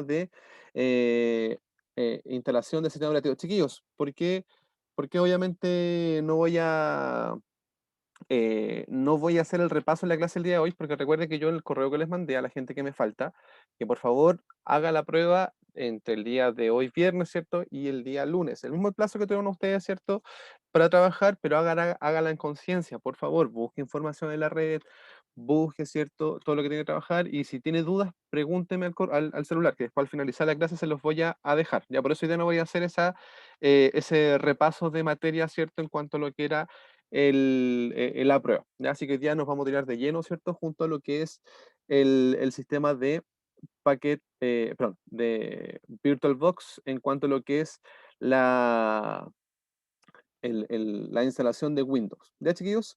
de instalación del sistema operativo. Chiquillos, ¿por qué obviamente no voy a hacer el repaso en la clase el día de hoy? Porque recuerde que yo en el correo que les mandé a la gente que me falta, que por favor haga la prueba entre el día de hoy viernes, ¿cierto? Y el día lunes. El mismo plazo que tuvieron ustedes, ¿cierto? Para trabajar, pero hágala en conciencia, por favor. Busque información en la red, busque, ¿cierto? Todo lo que tiene que trabajar. Y si tiene dudas, pregúnteme al celular, que después al finalizar la clase se los voy a dejar. Ya por eso hoy día no voy a hacer ese repaso de materia, ¿cierto? En cuanto a lo que era la prueba. ¿Ya? Así que ya nos vamos a tirar de lleno, ¿cierto? Junto a lo que es el sistema de perdón, de VirtualBox en cuanto a lo que es la, la instalación de Windows. ¿Ya, chiquillos?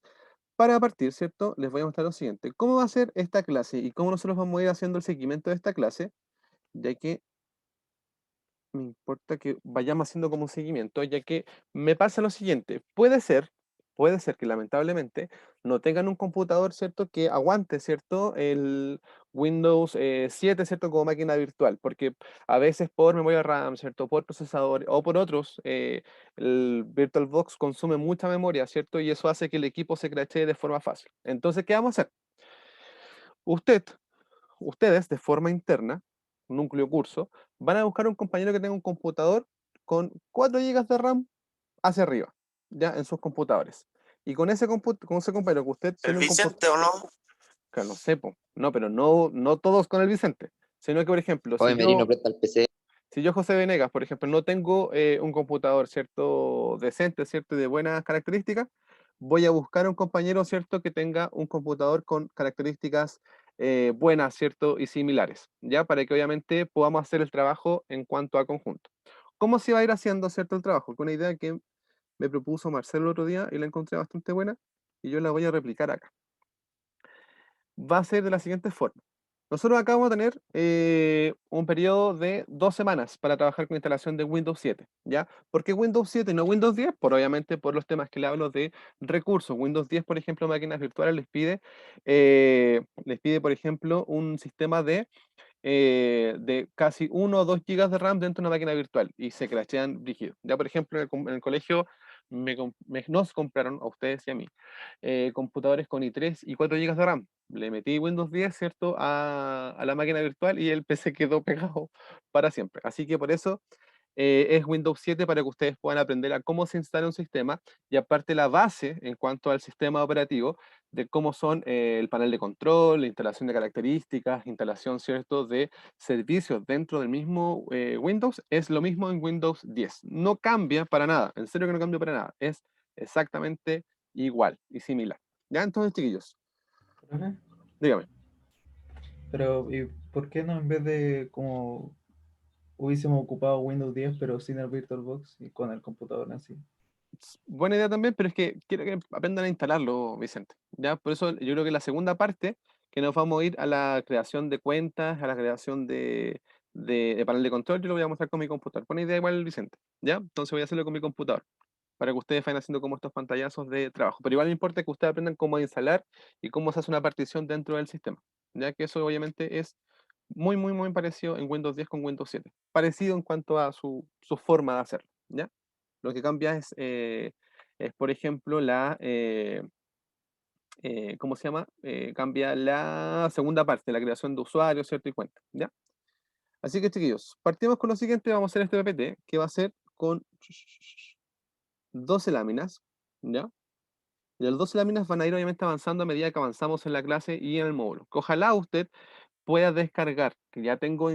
Para partir, ¿cierto? Les voy a mostrar lo siguiente. ¿Cómo va a ser esta clase y cómo nosotros vamos a ir haciendo el seguimiento de esta clase? Ya que me importa que vayamos haciendo como un seguimiento, ya que me pasa lo siguiente, puede ser que lamentablemente no tengan un computador, ¿cierto?, que aguante, ¿cierto?, el Windows 7, ¿cierto?, como máquina virtual, porque a veces por memoria RAM, ¿cierto?, por procesador o por otros, el VirtualBox consume mucha memoria, ¿cierto?, y eso hace que el equipo se crashee de forma fácil. Entonces, ¿qué vamos a hacer? Usted Ustedes, de forma interna, núcleo curso, van a buscar un compañero que tenga un computador con 4 gigas de RAM hacia arriba, ya en sus computadores. Y con ese compañero que usted ¿El tiene un computador, Vicente o no? que no sé, po, no, pero no todos con el Vicente, sino que, por ejemplo, Oye, Merino, presta el PC. si yo, José Venegas, por ejemplo, no tengo un computador, ¿cierto?, decente, ¿cierto?, y de buenas características, voy a buscar un compañero, ¿cierto?, que tenga un computador con características buenas, ¿cierto?, y similares, ¿ya? Para que obviamente podamos hacer el trabajo en cuanto a conjunto. ¿Cómo se va a ir haciendo, ¿cierto?, el trabajo? Con una idea que me propuso Marcelo el otro día y la encontré bastante buena y yo la voy a replicar acá. Va a ser de la siguiente forma. Nosotros acá vamos a tener un periodo de 2 semanas para trabajar con instalación de Windows 7, ¿ya? ¿Por qué Windows 7 y no Windows 10? Obviamente por los temas que le hablo de recursos. Windows 10, por ejemplo, máquinas virtuales les pide, por ejemplo, un sistema de casi 1 o 2 gigas de RAM dentro de una máquina virtual y se crashean rígido. Ya, por ejemplo, en el colegio nos compraron, a ustedes y a mí, computadores con i3 y 4 gigas de RAM. Le metí Windows 10, ¿cierto?, a la máquina virtual y el PC quedó pegado para siempre. Así que por eso es Windows 7 para que ustedes puedan aprender a cómo se instala un sistema y aparte la base en cuanto al sistema operativo de cómo son el panel de control, la instalación de características, instalación, ¿cierto?, de servicios dentro del mismo Windows, es lo mismo en Windows 10. No cambia para nada, en serio que no cambia para nada, es exactamente igual y similar. Ya, entonces, chiquillos, Profe, dígame. pero ¿y por qué no en vez de como hubiésemos ocupado Windows 10 pero sin el VirtualBox y con el computador en sí? Buena idea también, pero es que quiero que aprendan a instalarlo, Vicente. ¿Ya? Por eso yo creo que la segunda parte, que nos vamos a ir a la creación de cuentas, a la creación de panel de control, yo lo voy a mostrar con mi computador. Buena idea igual, Vicente. ¿Ya? Entonces voy a hacerlo con mi computador, para que ustedes vayan haciendo como estos pantallazos de trabajo. Pero igual me importa que ustedes aprendan cómo instalar y cómo se hace una partición dentro del sistema. Ya que eso obviamente es muy, muy, muy parecido en Windows 10 con Windows 7. Parecido en cuanto a su forma de hacerlo. ¿Ya? Lo que cambia es, por ejemplo, ¿cómo se llama? Cambia la segunda parte, la creación de usuarios, ¿cierto? Y cuenta, ¿ya? Así que, chiquillos, partimos con lo siguiente, vamos a hacer este PPT, que va a ser con 12 láminas, ¿ya? Y las 12 láminas van a ir obviamente avanzando a medida que avanzamos en la clase y en el módulo. Que ojalá usted pueda descargar, que ya tengo,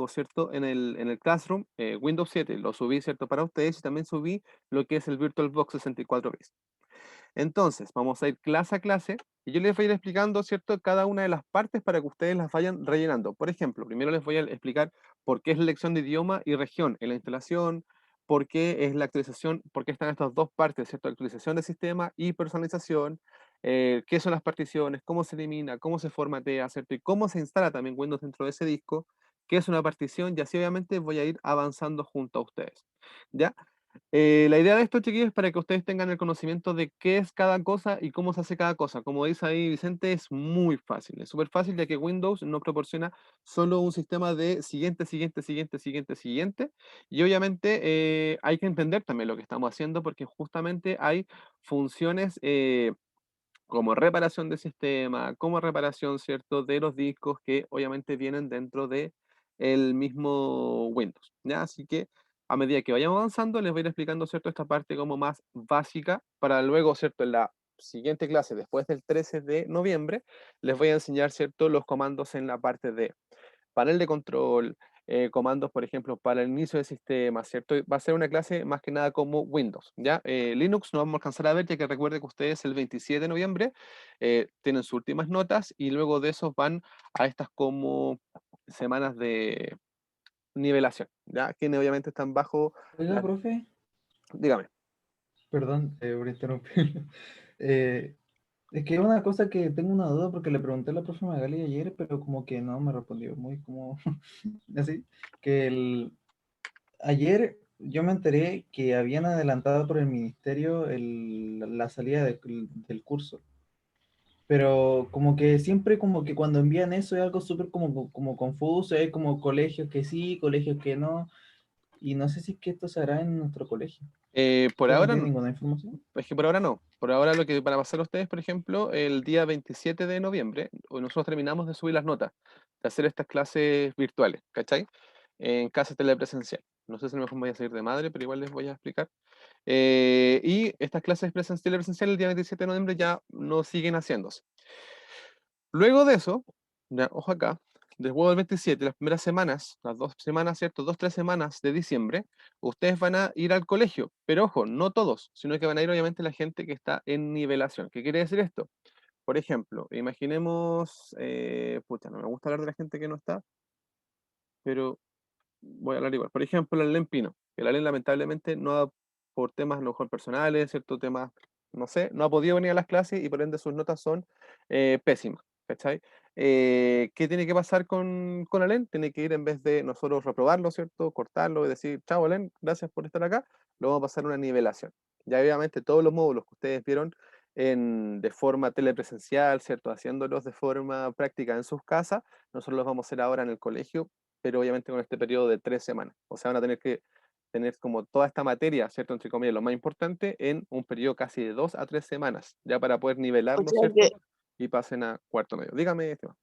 ¿cierto? En el Classroom, Windows 7, lo subí, ¿cierto? Para ustedes y también subí lo que es el VirtualBox 64 bits. Entonces, vamos a ir clase a clase y yo les voy a ir explicando, ¿cierto?, cada una de las partes para que ustedes las vayan rellenando. Por ejemplo, primero les voy a explicar por qué es la elección de idioma y región en la instalación, por qué es la actualización, por qué están estas dos partes, ¿cierto? Actualización de sistema y personalización, qué son las particiones, cómo se elimina, cómo se formatea, ¿cierto? Y cómo se instala también Windows dentro de ese disco, qué es una partición, y así obviamente voy a ir avanzando junto a ustedes, ¿ya? La idea de esto, chiquillos, es para que ustedes tengan el conocimiento de qué es cada cosa y cómo se hace cada cosa. Como dice ahí Vicente, es muy fácil, es súper fácil, ya que Windows nos proporciona solo un sistema de siguiente, siguiente, siguiente, siguiente, siguiente. Y obviamente hay que entender también lo que estamos haciendo, porque justamente hay funciones como reparación de sistema, como reparación, ¿cierto?, de los discos que obviamente vienen dentro de el mismo Windows, ¿ya? Así que a medida que vayamos avanzando, les voy a ir explicando, ¿cierto?, esta parte como más básica para luego, ¿cierto?, en la siguiente clase, después del 13 de noviembre, les voy a enseñar, ¿cierto?, los comandos en la parte de panel de control, comandos, por ejemplo, para el inicio del sistema, ¿cierto? Va a ser una clase más que nada como Windows, ¿ya? Linux no vamos a alcanzar a ver, ya que recuerde que ustedes el 27 de noviembre tienen sus últimas notas y luego de eso van a estas como semanas de nivelación, ¿ya? Que obviamente están bajo Oiga, la... profe, Dígame. perdón por interrumpirlo. Eh, es que una cosa que tengo una duda porque le pregunté a la profe Magali ayer, pero como que no me respondió, muy como así, que ayer yo me enteré que habían adelantado por el ministerio la salida del curso. Pero como que siempre como que cuando envían eso es algo súper como confuso, hay como colegios que sí, colegios que no, y no sé si es que esto se hará en nuestro colegio. Por ¿Usted no ahora, tiene ninguna información? es que por ahora no. Por ahora lo que para pasar a ustedes, por ejemplo, el día 27 de noviembre, nosotros terminamos de subir las notas, de hacer estas clases virtuales, ¿cachai? En clases telepresencial. No sé si a lo mejor voy a salir de madre, pero igual les voy a explicar. Y estas clases telepresenciales el día 27 de noviembre ya no siguen haciéndose. Luego de eso, ya, ojo acá, después del 27, las primeras semanas, las 2 semanas, ¿cierto? 2, 3 semanas de diciembre, ustedes van a ir al colegio, pero ojo, no todos, sino que van a ir obviamente la gente que está en nivelación. ¿Qué quiere decir esto? Por ejemplo, imaginemos, pucha, no me gusta hablar de la gente que no está, pero voy a hablar igual. Por ejemplo, el Len Pino, que la Len lamentablemente no ha, por temas a lo mejor personales, cierto temas, no sé, no ha podido venir a las clases y por ende sus notas son pésimas, ¿cachai? ¿Qué tiene que pasar con Alen? Tiene que ir en vez de nosotros reprobarlo, ¿cierto? Cortarlo y decir, chao Alen, gracias por estar acá, lo vamos a pasar a una nivelación. Ya obviamente todos los módulos que ustedes vieron de forma telepresencial, ¿cierto? Haciéndolos de forma práctica en sus casas, nosotros los vamos a hacer ahora en el colegio, pero obviamente con este periodo de 3 semanas. O sea, van a tener que tener como toda esta materia, ¿cierto? Entre comillas, lo más importante, en un periodo casi de 2 a 3 semanas, ya para poder O nivelarlo, sea que ¿cierto? Y pasen a cuarto medio. Dígame, Esteban.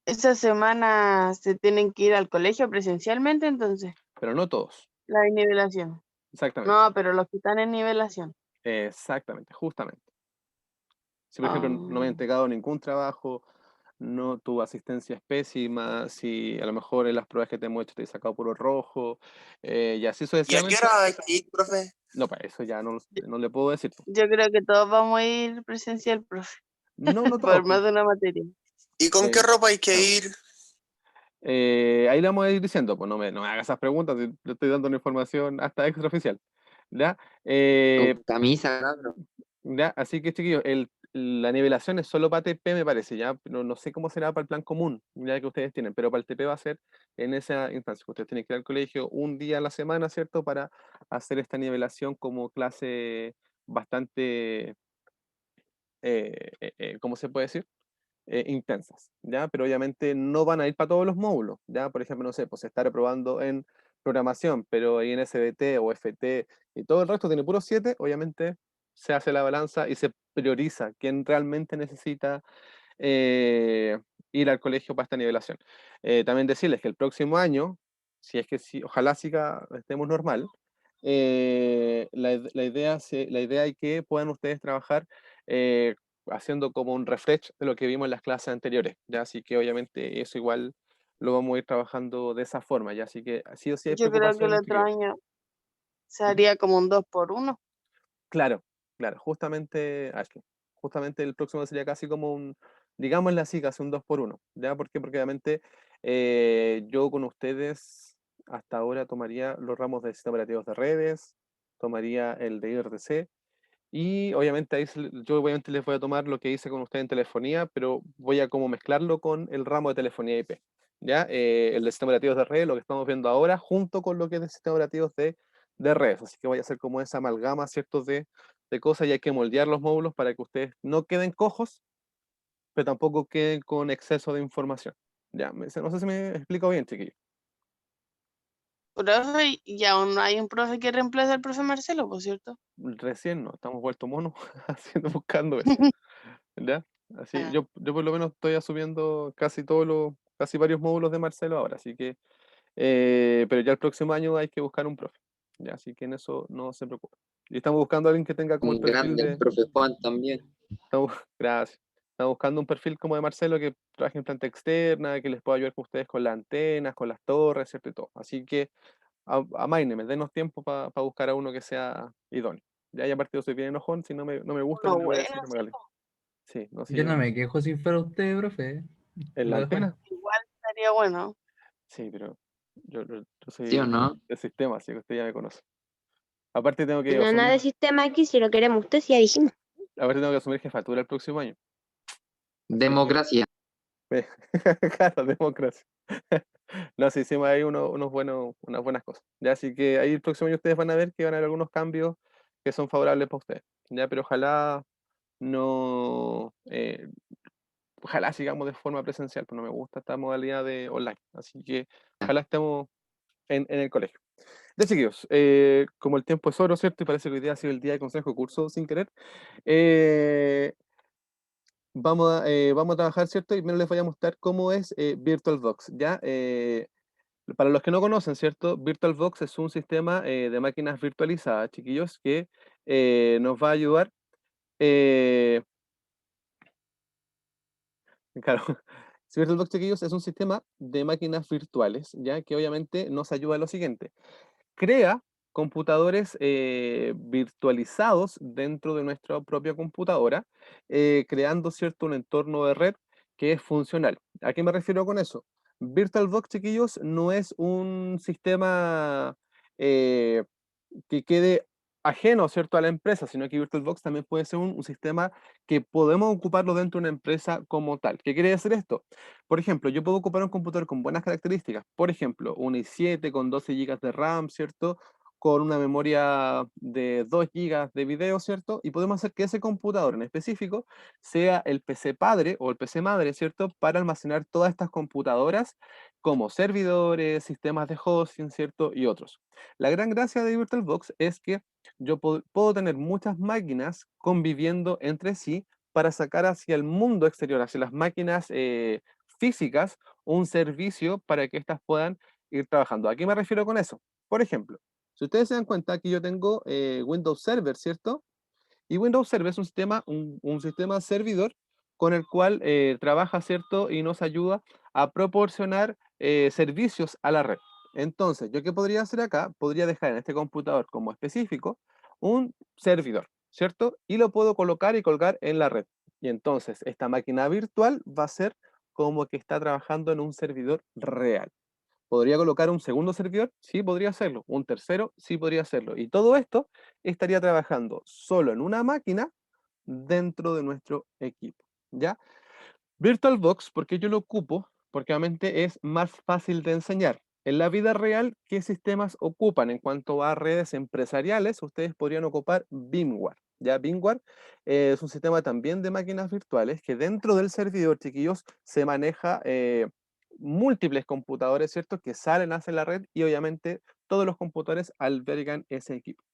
esa semana se tienen que ir al colegio presencialmente, entonces, Pero no todos. la de nivelación. Exactamente. No, pero los que están en nivelación. Exactamente, justamente. Si, por ejemplo, no me han Ah, entregado ningún trabajo, no tu asistencia es pésima, si a lo mejor en las pruebas que te hemos hecho te he sacado puro rojo, y así ¿Y a qué sucesivamente. hora hay que ir, profe? No, para eso ya no le puedo decir. yo creo que todos vamos a ir presencial, profe, No, no todos. por más de una materia. ¿Y con qué Eh, ropa hay que claro. ir? Ahí le vamos a ir diciendo, pues no me hagas esas preguntas, le estoy dando una información hasta extraoficial. ¿Ya? Con Eh, camisa, cabro. ¿Ya? Así que, chiquillos, la nivelación es solo para TP, me parece, ¿ya? Pero no sé cómo será para el plan común, ya que ustedes tienen, pero para el TP va a ser en esa instancia. Ustedes tienen que ir al colegio un día a la semana, ¿cierto? Para hacer esta nivelación como clase bastante, ¿cómo se puede decir? Intensas, ¿ya? Pero obviamente no van a ir para todos los módulos, ¿ya? Por ejemplo, no sé, pues se está reprobando en programación, pero ahí en SBT o FT y todo el resto tiene puro 7, obviamente se hace la balanza y se prioriza quién realmente necesita eh, ir al colegio para esta nivelación. También decirles que el próximo año, si es que sí, ojalá siga, estemos normal, la idea es que puedan ustedes trabajar haciendo como un refresh de lo que vimos en las clases anteriores, ¿ya? Así que obviamente eso igual lo vamos a ir trabajando de esa forma, ¿ya? Así que sí o sí hay Yo creo que el preocupación, otro chiquillos. año se Ujú. haría como un 2 por 1. Claro, claro, justamente, Ashley, justamente el próximo sería casi como un, digámosle así, casi un 2 por 1, ¿ya? ¿Por qué? Porque obviamente yo con ustedes hasta ahora tomaría los ramos de sistemas operativos de redes, tomaría el de IRTC, y obviamente yo obviamente les voy a tomar lo que hice con ustedes en telefonía, pero voy a como mezclarlo con el ramo de telefonía IP, ¿ya? El de sistemas operativos de red, lo que estamos viendo ahora, junto con lo que es de sistemas operativos de de redes, así que voy a hacer como esa amalgama, ¿cierto? De cosas y hay que moldear los módulos para que ustedes no queden cojos, pero tampoco queden con exceso de información. Ya, no sé si me explico bien, chiquillos. Profe, y aún no hay un profe que reemplace al profe Marcelo, por cierto. Recién no, estamos vueltos monos buscando eso. ¿Ya? Así, Ah, yo por lo menos estoy asumiendo casi varios módulos de Marcelo ahora, así que, pero ya el próximo año hay que buscar un profe, ¿ya? Así que en eso no se preocupen. Y estamos buscando a alguien que tenga como el Un perfil grande el de, profe Juan también. gracias, estamos buscando un perfil como de Marcelo que trabaje en planta externa, que les pueda ayudar con ustedes con las antenas, con las torres, ¿cierto? Y todo. Así que, amaínenme, denos tiempo para buscar a uno que sea idóneo. Ya, y aparte yo soy bien enojón, si no me gusta lo uno que le voy a bueno, decir, no me sí, vale. po. Sí, no sé, Yo no me quejo si fuera usted, profe. en la Lo dejo ahí. antena. Igual estaría bueno. Sí, pero yo ¿Sí o soy no? del sistema, así que usted ya me conoce. Aparte tengo que No, nada asumir, de sistema aquí, si lo queremos usted, sí, ya dijimos. aparte tengo que asumir jefatura el próximo año. Así que, Democracia. claro, democracia. No, sí, hicimos ahí unas buenas cosas. Ya, así que ahí el próximo año ustedes van a ver que van a haber algunos cambios que son favorables para ustedes. Ya, pero ojalá no, ojalá sigamos de forma presencial, pero no me gusta esta modalidad de online. Así que ojalá estemos en el colegio. De chiquillos, como el tiempo es oro, ¿cierto? Y parece que hoy día ha sido el día de consejo de curso sin querer. eh, vamos a trabajar, ¿cierto? Y primero les voy a mostrar cómo es VirtualBox, ¿ya? Para los que no conocen, ¿cierto? VirtualBox es un sistema de máquinas virtualizadas, chiquillos, que nos va a ayudar. eh, claro, VirtualBox, chiquillos, es un sistema de máquinas virtuales, ¿ya? Que obviamente nos ayuda a lo siguiente. Crea computadores virtualizados dentro de nuestra propia computadora, creando, ¿cierto?, un entorno de red que es funcional. ¿A qué me refiero con eso? VirtualBox, chiquillos, no es un sistema eh, que quede ajeno, ¿cierto?, a la empresa, sino que VirtualBox también puede ser un sistema que podemos ocuparlo dentro de una empresa como tal. ¿Qué quiere decir esto? Por ejemplo, yo puedo ocupar un computador con buenas características, por ejemplo, un i7 con 12 gigas de RAM, ¿cierto? Con una memoria de 2 gigas de video, ¿cierto? Y podemos hacer que ese computador en específico sea el PC padre o el PC madre, ¿cierto? Para almacenar todas estas computadoras como servidores, sistemas de hosting, ¿cierto? Y otros. La gran gracia de VirtualBox es que yo puedo tener muchas máquinas conviviendo entre sí para sacar hacia el mundo exterior, hacia las máquinas físicas, un servicio para que éstas puedan ir trabajando. ¿A qué me refiero con eso? Por ejemplo, si ustedes se dan cuenta, aquí yo tengo Windows Server, ¿cierto? Y Windows Server es un sistema servidor con el cual trabaja, ¿cierto? Y nos ayuda a proporcionar servicios a la red. Entonces, ¿yo qué podría hacer acá? Podría dejar en este computador como específico un servidor, ¿cierto? Y lo puedo colocar y colgar en la red. Y entonces, esta máquina virtual va a ser como que está trabajando en un servidor real. ¿Podría colocar un segundo servidor? Sí, podría hacerlo. ¿Un tercero? Sí, podría hacerlo. Y todo esto estaría trabajando solo en una máquina dentro de nuestro equipo, ¿ya? VirtualBox, ¿por qué yo lo ocupo? Porque obviamente es más fácil de enseñar. En la vida real, ¿qué sistemas ocupan? En cuanto a redes empresariales, ustedes podrían ocupar VMware. Ya VMware es un sistema también de máquinas virtuales que dentro del servidor, chiquillos, se maneja múltiples computadores, ¿cierto? Que salen hacia la red y obviamente todos los computadores albergan ese equipo.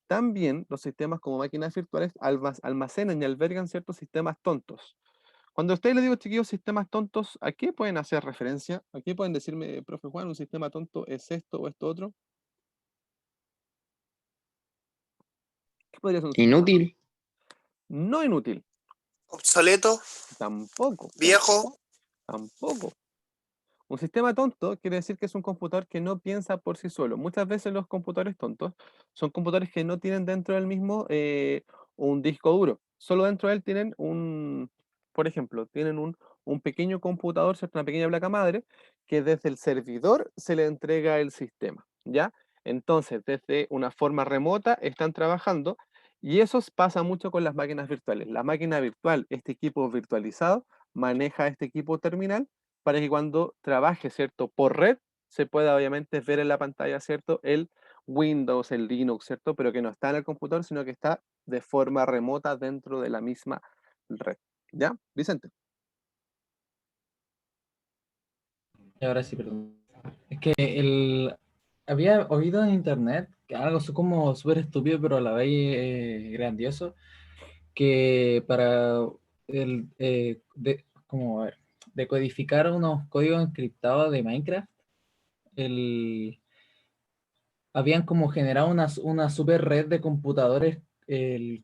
También los sistemas como máquinas virtuales almacenan y albergan ciertos sistemas tontos. Cuando a ustedes les digo, chiquillos, sistemas tontos, ¿a qué pueden hacer referencia? ¿A qué pueden decirme, profe Juan, un sistema tonto es esto o esto otro? ¿Qué podría ser un sistema tonto? Inútil. No inútil, Obsoleto, tampoco, viejo, tampoco. Un sistema tonto quiere decir que es un computador que no piensa por sí solo. Muchas veces los computadores tontos son computadores que no tienen dentro del mismo un disco duro. Solo dentro de él tienen por ejemplo, tienen un pequeño computador, ¿cierto? Una pequeña placa madre, que desde el servidor se le entrega el sistema, ¿ya? Entonces, desde una forma remota están trabajando y eso pasa mucho con las máquinas virtuales. La máquina virtual, este equipo virtualizado, maneja este equipo terminal para que cuando trabaje, ¿cierto? Por red, se pueda obviamente ver en la pantalla, ¿cierto? El Windows, el Linux, ¿cierto? Pero que no está en el computador, sino que está de forma remota dentro de la misma red. ¿Ya, Vicente? Y ahora sí, perdón. Es que había oído en internet que algo como súper estúpido, pero a la vez grandioso, que para como, a ver, decodificar unos códigos encriptados de Minecraft, el, habían como generado una super red de computadores,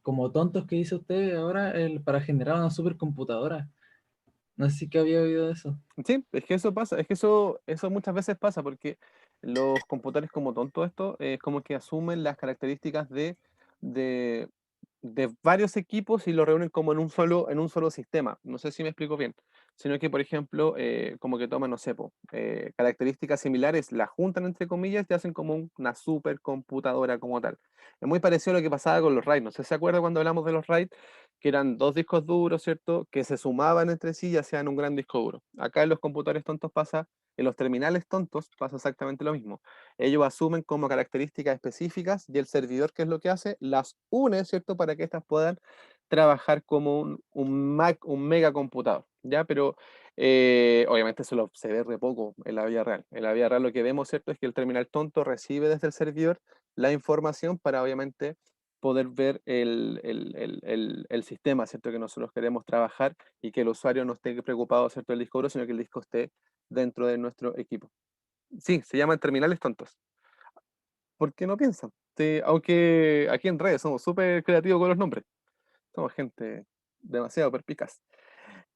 como tontos que dice usted ahora, para generar una supercomputadora. No sé si que había oído eso. Sí, es que eso pasa, es que eso muchas veces pasa porque los computadores como tonto esto, es como que asumen las características de, de varios equipos y lo reúnen como en un solo sistema. No sé si me explico bien. Sino que, por ejemplo, como que toman, no sé, características similares, las juntan entre comillas y hacen como una supercomputadora como tal. Es muy parecido a lo que pasaba con los RAID. No sé si se acuerda cuando hablamos de los RAID, que eran dos discos duros, ¿cierto? Que se sumaban entre sí y hacían un gran disco duro. Acá en los computadores tontos pasa, en los terminales tontos pasa exactamente lo mismo. Ellos asumen como características específicas y el servidor, ¿qué es lo que hace? Las une, ¿cierto? Para que éstas puedan trabajar como un megacomputador, ¿ya? Pero obviamente se ve re poco en la vida real. En la vida real lo que vemos, ¿cierto? Es que el terminal tonto recibe desde el servidor la información para obviamente poder ver el sistema, ¿cierto? Que nosotros queremos trabajar y que el usuario no esté preocupado, ¿cierto? Del disco duro, sino que el disco esté dentro de nuestro equipo. Sí, se llaman terminales tontos. ¿Por qué no piensan? Sí, aunque aquí en redes somos súper creativos con los nombres. Somos gente demasiado perspicaz.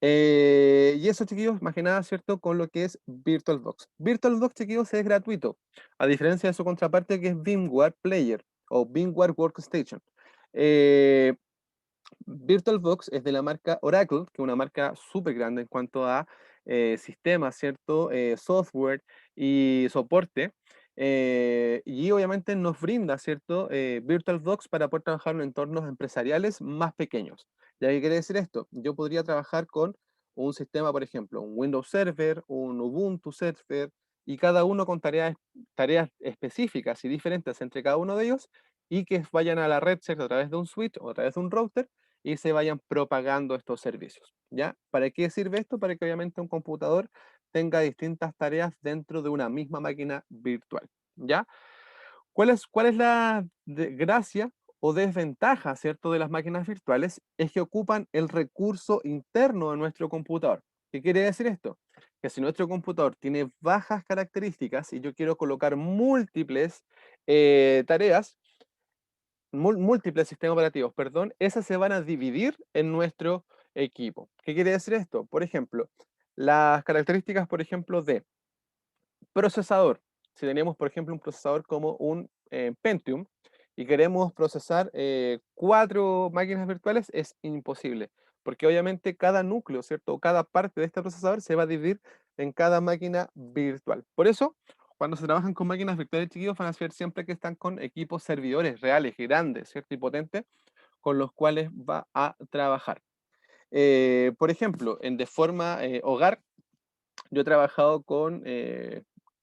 Y eso, chiquillos, más que nada, ¿cierto? Con lo que es VirtualBox. VirtualBox, chiquillos, es gratuito, a diferencia de su contraparte que es VMware Player o VMware Workstation. Eh, VirtualBox es de la marca Oracle, que es una marca súper grande en cuanto a sistemas, ¿cierto? Software y soporte. Y obviamente nos brinda, ¿cierto? VirtualBox para poder trabajar en entornos empresariales más pequeños. ¿Ya qué quiere decir esto? Yo podría trabajar con un sistema, por ejemplo, un Windows Server, un Ubuntu Server, y cada uno con tareas específicas y diferentes entre cada uno de ellos, y que vayan a la red, ¿cierto? A través de un switch o a través de un router y se vayan propagando estos servicios, ¿ya? ¿Para qué sirve esto? Para que obviamente un computador tenga distintas tareas dentro de una misma máquina virtual, ¿ya? ¿Cuál es la gracia o desventaja, ¿cierto?, de las máquinas virtuales? Es que ocupan el recurso interno de nuestro computador. ¿Qué quiere decir esto? Que si nuestro computador tiene bajas características y yo quiero colocar múltiples tareas, múltiples sistemas operativos, perdón, esas se van a dividir en nuestro equipo. ¿Qué quiere decir esto? Por ejemplo, las características, por ejemplo, de procesador. Si tenemos, por ejemplo, un procesador como un Pentium y queremos procesar 4 máquinas virtuales, es imposible, porque obviamente cada núcleo, ¿cierto? Cada parte de este procesador se va a dividir en cada máquina virtual. Por eso, cuando se trabajan con máquinas virtuales, chiquillos, van a ser siempre que están con equipos servidores reales, grandes, ¿cierto? Y potentes, con los cuales va a trabajar. Por ejemplo, de forma hogar, yo he trabajado con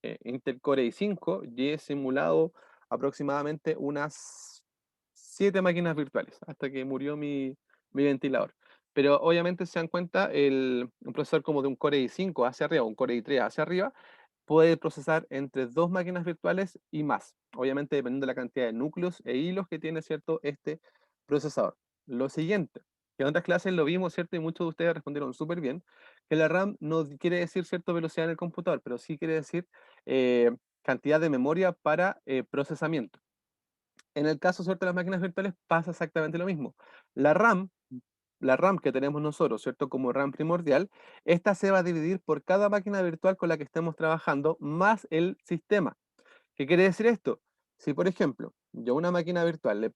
Intel Core i5 y he simulado aproximadamente unas 7 máquinas virtuales hasta que murió mi ventilador. Pero obviamente se dan cuenta, un procesador como de un Core i5 hacia arriba, un Core i3 hacia arriba, puede procesar entre 2 máquinas virtuales y más. Obviamente dependiendo de la cantidad de núcleos e hilos que tiene, ¿cierto?, este procesador. Lo siguiente, que en otras clases lo vimos, ¿cierto? Y muchos de ustedes respondieron súper bien, que la RAM no quiere decir, ¿cierto?, velocidad en el computador, pero sí quiere decir cantidad de memoria para procesamiento. En el caso, ¿cierto?, de las máquinas virtuales pasa exactamente lo mismo. La RAM, la RAM que tenemos nosotros, ¿cierto?, como RAM primordial, esta se va a dividir por cada máquina virtual con la que estemos trabajando, más el sistema. ¿Qué quiere decir esto? Si, por ejemplo, yo a una máquina virtual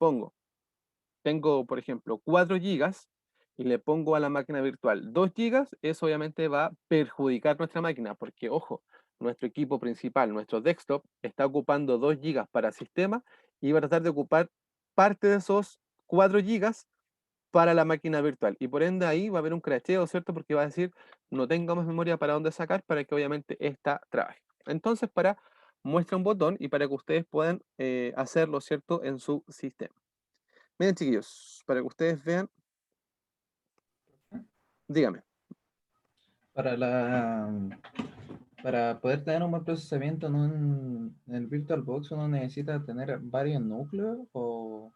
tengo, por ejemplo, 4 gigas y le pongo a la máquina virtual 2 gigas, eso obviamente va a perjudicar nuestra máquina, porque, ojo, nuestro equipo principal, nuestro desktop, está ocupando 2 gigas para sistema y va a tratar de ocupar parte de esos 4 gigas para la máquina virtual. Y por ende ahí va a haber un crasheo, ¿cierto? Porque va a decir, no tengo más memoria para dónde sacar para que obviamente esta trabaje. Entonces, para muestra un botón y para que ustedes puedan hacerlo, ¿cierto?, en su sistema. Miren, chiquillos, para que ustedes vean, dígame. Para poder tener un buen procesamiento en el VirtualBox, uno necesita tener varios núcleos o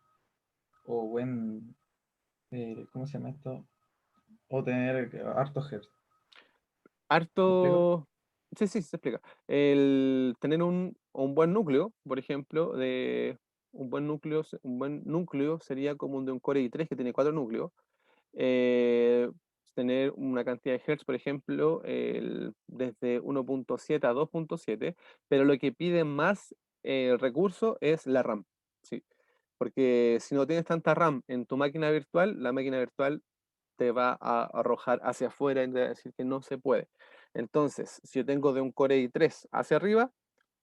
buen, ¿cómo se llama esto? O tener harto hertz. ¿Me explico? Harto. Sí, sí, se explica. El tener un buen núcleo, por ejemplo, un buen núcleo sería como un de un Core i3 que tiene 4 núcleos. eh, Tener una cantidad de hertz, por ejemplo, desde 1.7 a 2.7, pero lo que pide más recurso es la RAM. ¿Sí? Porque si no tienes tanta RAM en tu máquina virtual, la máquina virtual te va a arrojar hacia afuera y te va a decir que no se puede. Entonces, si yo tengo de un Core i3 hacia arriba,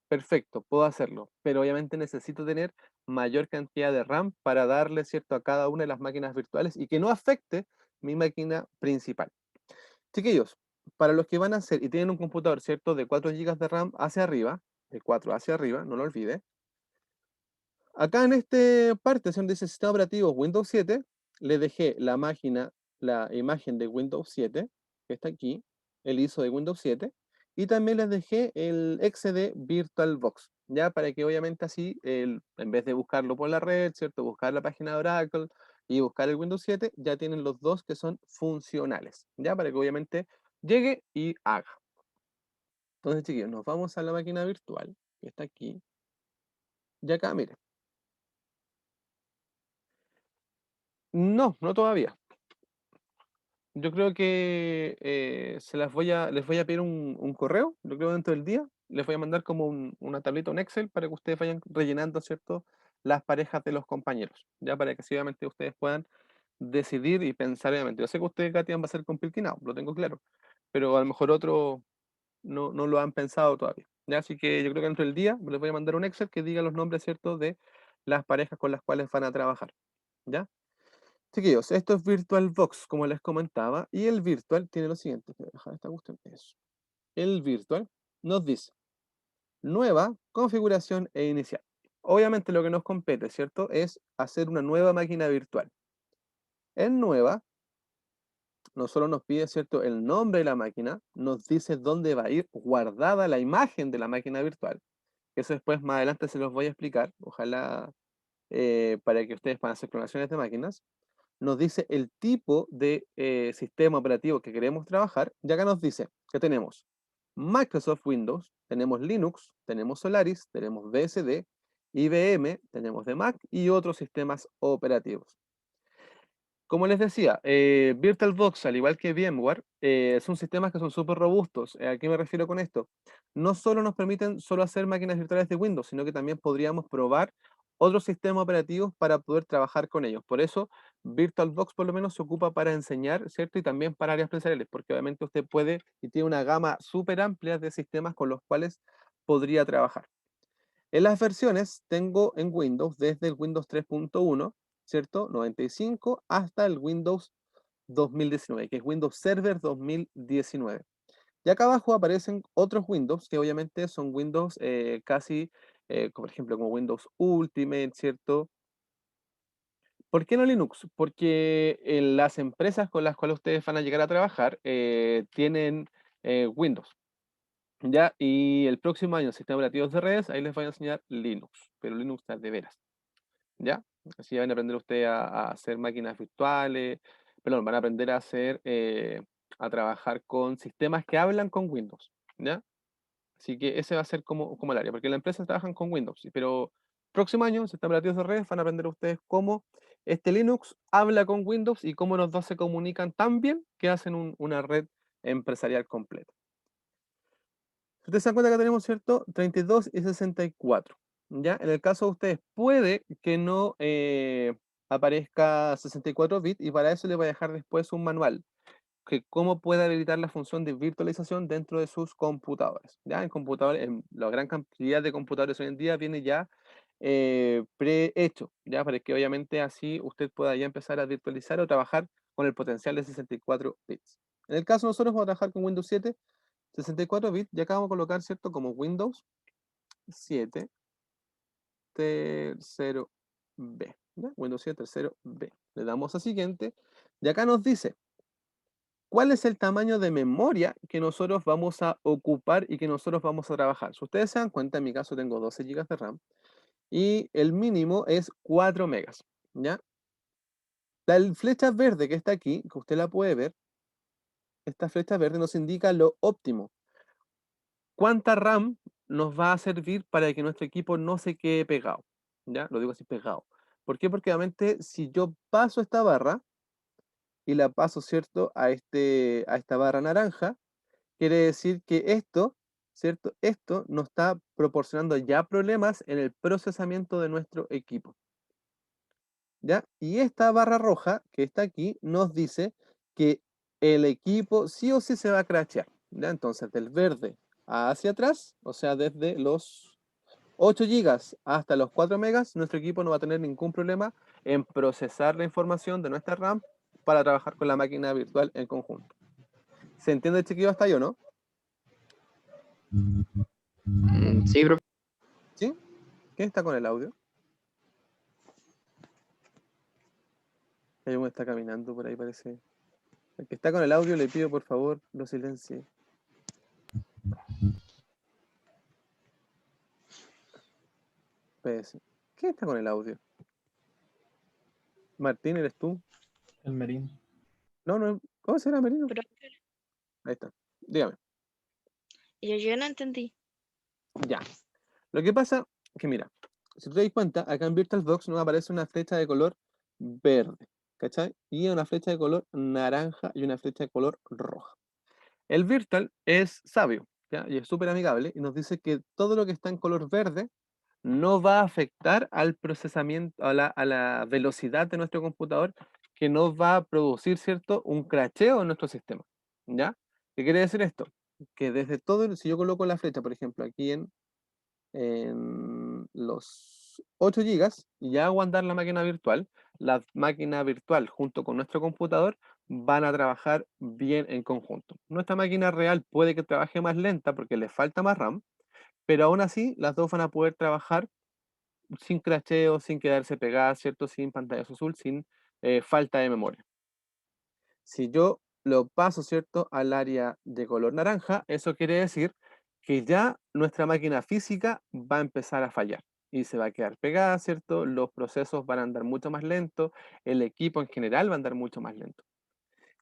perfecto, puedo hacerlo, pero obviamente necesito tener mayor cantidad de RAM para darle, ¿cierto?, a cada una de las máquinas virtuales y que no afecte mi máquina principal. Chiquillos, para los que van a hacer y tienen un computador, ¿cierto?, de 4 GB de RAM hacia arriba, de 4 hacia arriba, no lo olvide. Acá en este parte donde dice sistema operativo Windows 7, le dejé la máquina, la imagen de Windows 7, que está aquí, el ISO de Windows 7, y también les dejé el exe de VirtualBox, ya para que obviamente así, en vez de buscarlo por la red, ¿cierto? Buscar la página de Oracle y buscar el Windows 7, ya tienen los dos que son funcionales, ya para que obviamente llegue y haga. Entonces, chiquillos, nos vamos a la máquina virtual, que está aquí, y acá, miren. No, no todavía. Yo creo que les voy a pedir un correo, yo creo dentro del día. Les voy a mandar como una tablita, un Excel, para que ustedes vayan rellenando, ¿cierto?, las parejas de los compañeros, ya para que así obviamente ustedes puedan decidir y pensar, obviamente. Yo sé que ustedes, Katy, van a ser compilquinados, lo tengo claro, pero a lo mejor otros no lo han pensado todavía. ¿Ya? Así que yo creo que dentro del día les voy a mandar un Excel que diga los nombres, ¿cierto?, de las parejas con las cuales van a trabajar. ¿Ya? Chiquillos, esto es VirtualBox, como les comentaba, y el Virtual tiene lo siguiente. Voy a dejar esta cuestión. Eso. El Virtual nos dice nueva configuración e inicial. Obviamente lo que nos compete, ¿cierto?, es hacer una nueva máquina virtual. En nueva, no solo nos pide, ¿cierto?, el nombre de la máquina, nos dice dónde va a ir guardada la imagen de la máquina virtual. Eso después, más adelante, se los voy a explicar. Ojalá para que ustedes puedan hacer clonaciones de máquinas. Nos dice el tipo de sistema operativo que queremos trabajar, y acá nos dice que tenemos Microsoft Windows, tenemos Linux, tenemos Solaris, tenemos BSD, IBM, tenemos de Mac y otros sistemas operativos. Como les decía, VirtualBox, al igual que VMware, son sistemas que son súper robustos. ¿A qué me refiero con esto? No solo nos permiten solo hacer máquinas virtuales de Windows, sino que también podríamos probar otros sistemas operativos para poder trabajar con ellos. Por eso, VirtualBox por lo menos se ocupa para enseñar, ¿cierto? Y también para áreas empresariales, porque obviamente usted puede y tiene una gama súper amplia de sistemas con los cuales podría trabajar. En las versiones tengo en Windows desde el Windows 3.1, ¿cierto? 95 hasta el Windows 2019, que es Windows Server 2019. Y acá abajo aparecen otros Windows que obviamente son Windows casi, por ejemplo, como Windows Ultimate, ¿cierto? ¿Por qué no Linux? Porque las empresas con las cuales ustedes van a llegar a trabajar tienen Windows. ¿Ya? Y el próximo año, sistemas operativos de redes, ahí les voy a enseñar Linux, pero Linux de veras. ¿Ya? Así van a aprender ustedes a hacer máquinas virtuales, perdón, van a aprender a hacer, a trabajar con sistemas que hablan con Windows, ¿ya? Así que ese va a ser como el área, porque las empresas trabajan con Windows, sí, pero próximo año, sistemas operativos de redes, van a aprender ustedes cómo este Linux habla con Windows y cómo los dos se comunican tan bien que hacen una red empresarial completa. Si ustedes se dan cuenta que tenemos, ¿cierto?, 32 y 64. ¿Ya? En el caso de ustedes, puede que no aparezca 64 bits y para eso les voy a dejar después un manual que cómo puede habilitar la función de virtualización dentro de sus computadores. ¿Ya? En computadores, en la gran cantidad de computadores hoy en día viene ya prehecho, ¿ya? Para que obviamente así usted pueda ya empezar a virtualizar o trabajar con el potencial de 64 bits. En el caso nosotros vamos a trabajar con Windows 7, 64 bits, y acá vamos a colocar, ¿cierto?, como Windows 7 tercero B. ¿Ya? Windows 7 tercero B. Le damos a siguiente. Y acá nos dice, ¿cuál es el tamaño de memoria que nosotros vamos a ocupar y que nosotros vamos a trabajar? Si ustedes se dan cuenta, en mi caso tengo 12 GB de RAM y el mínimo es 4 megas. ¿Ya? La flecha verde que está aquí, que usted la puede ver, esta flecha verde nos indica lo óptimo. ¿Cuánta RAM nos va a servir para que nuestro equipo no se quede pegado? ¿Ya? Lo digo así, pegado. ¿Por qué? Porque obviamente si yo paso esta barra y la paso, ¿cierto?, a esta barra naranja, quiere decir que esto, ¿cierto?, esto nos está proporcionando ya problemas en el procesamiento de nuestro equipo. ¿Ya? Y esta barra roja que está aquí nos dice que el equipo sí o sí se va a crashear. ¿Ya? Entonces, del verde hacia atrás, o sea, desde los 8 gigas hasta los 4 megas, nuestro equipo no va a tener ningún problema en procesar la información de nuestra RAM para trabajar con la máquina virtual en conjunto. ¿Se entiende, chiquillo, hasta ahí o no? Sí, profe. ¿Sí? ¿Quién está con el audio? Hay uno que está caminando por ahí, parece. El que está con el audio le pido por favor lo silencie. PS. ¿Quién está con el audio? Martín, ¿eres tú? El Merino. No, no. ¿Cómo se llama Merino? Profe, Ahí está. Dígame. yo no entendí. Ya. Lo que pasa que mira, si tú te das cuenta, acá en VirtualBox nos aparece una flecha de color verde, ¿cachai? Y una flecha de color naranja y una flecha de color roja. El Virtual es sabio, ¿ya? Y es súper amigable y nos dice que todo lo que está en color verde no va a afectar al procesamiento, a la velocidad de nuestro computador, que no va a producir, ¿cierto?, un crasheo en nuestro sistema, ¿ya? ¿Qué quiere decir esto? Que desde todo, si yo coloco la flecha, por ejemplo, aquí en los 8 gigas y ya hago andar la máquina virtual junto con nuestro computador van a trabajar bien en conjunto. Nuestra máquina real puede que trabaje más lenta porque le falta más RAM, pero aún así las dos van a poder trabajar sin crasheo, sin quedarse pegadas, ¿cierto? Sin pantallazo azul, sin falta de memoria. Si yo lo paso, ¿cierto?, al área de color naranja, eso quiere decir que ya nuestra máquina física va a empezar a fallar y se va a quedar pegada, ¿cierto? Los procesos van a andar mucho más lento, el equipo en general va a andar mucho más lento.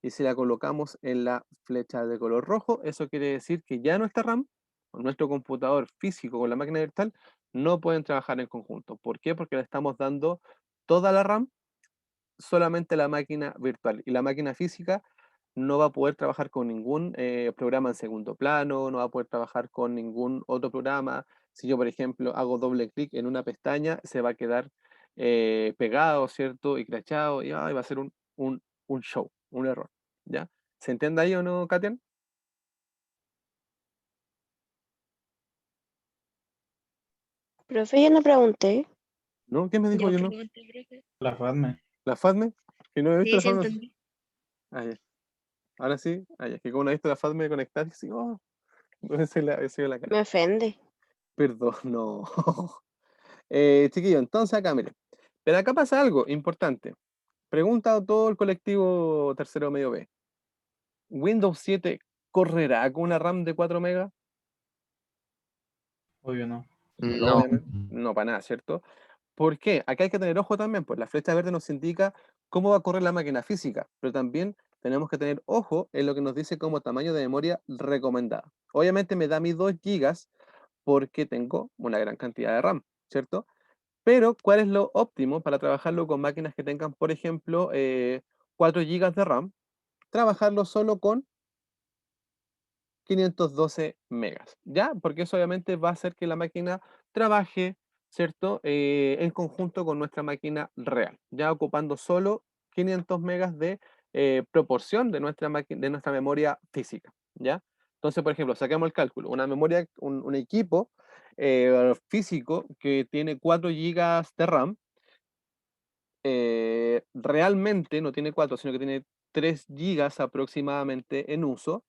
Y si la colocamos en la flecha de color rojo, eso quiere decir que ya nuestra RAM, o nuestro computador físico con la máquina virtual, no pueden trabajar en conjunto. ¿Por qué? Porque le estamos dando toda la RAM solamente a la máquina virtual y la máquina física no va a poder trabajar con ningún programa en segundo plano, no va a poder trabajar con ningún otro programa. Si yo, por ejemplo, hago doble clic en una pestaña, se va a quedar pegado, ¿cierto? Y crachado, y ay, va a ser un show, un error, ¿ya? ¿Se entiende ahí o no, Katian? Profe, yo no pregunté. ¿No? ¿Qué me dijo Yo yo no? pregunté, profe. La FADME. ¿La FADME? Que no he visto Sí, la sí FADME. entendí. Ah, ya. Ahora sí, ah, ya. Que como no he visto la FADME conectada, sí, oh, esa es la cara. Me ofende. Perdón, no. Chiquillo, entonces acá, miren. Pero acá pasa algo importante. Pregunta a todo el colectivo tercero medio B. ¿Windows 7 correrá con una RAM de 4 megas? Obvio no. No, No. obviamente. No, para nada, ¿cierto? ¿Por qué? Acá hay que tener ojo también, pues la flecha verde nos indica cómo va a correr la máquina física, pero también tenemos que tener ojo en lo que nos dice como tamaño de memoria recomendada. Obviamente me da mis 2 gigas porque tengo una gran cantidad de RAM, ¿cierto? Pero, ¿cuál es lo óptimo para trabajarlo con máquinas que tengan, por ejemplo, 4 gigas de RAM? Trabajarlo solo con 512 megas, ¿ya? Porque eso obviamente va a hacer que la máquina trabaje, ¿cierto? En conjunto con nuestra máquina real, ya ocupando solo 500 megas de proporción de de nuestra memoria física, ¿ya? Entonces, por ejemplo, saquemos el cálculo, una memoria, un equipo físico que tiene 4 gigas de RAM, realmente no tiene 4 sino que tiene 3 gigas aproximadamente en uso,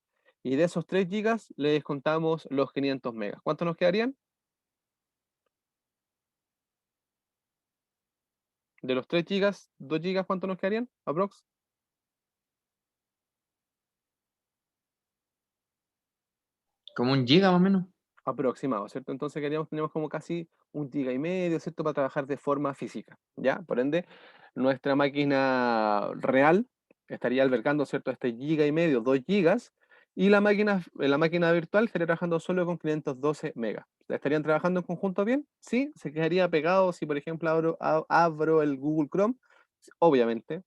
y de esos 3 gigas le descontamos los 500 megas. ¿Cuánto nos quedarían? De los 3 gigas, 2 gigas, ¿cuánto nos quedarían? Aprox. Como 1 giga más o menos. Aproximado, ¿cierto? Entonces tenemos como casi 1,5 gigas, ¿cierto? Para trabajar de forma física, ¿ya? Por ende, nuestra máquina real estaría albergando, ¿cierto? Este 1,5 gigas, 2 gigas, y la máquina virtual estaría trabajando solo con 512 megas. ¿Estarían trabajando en conjunto bien? Sí, se quedaría pegado si, por ejemplo, abro el Google Chrome, obviamente.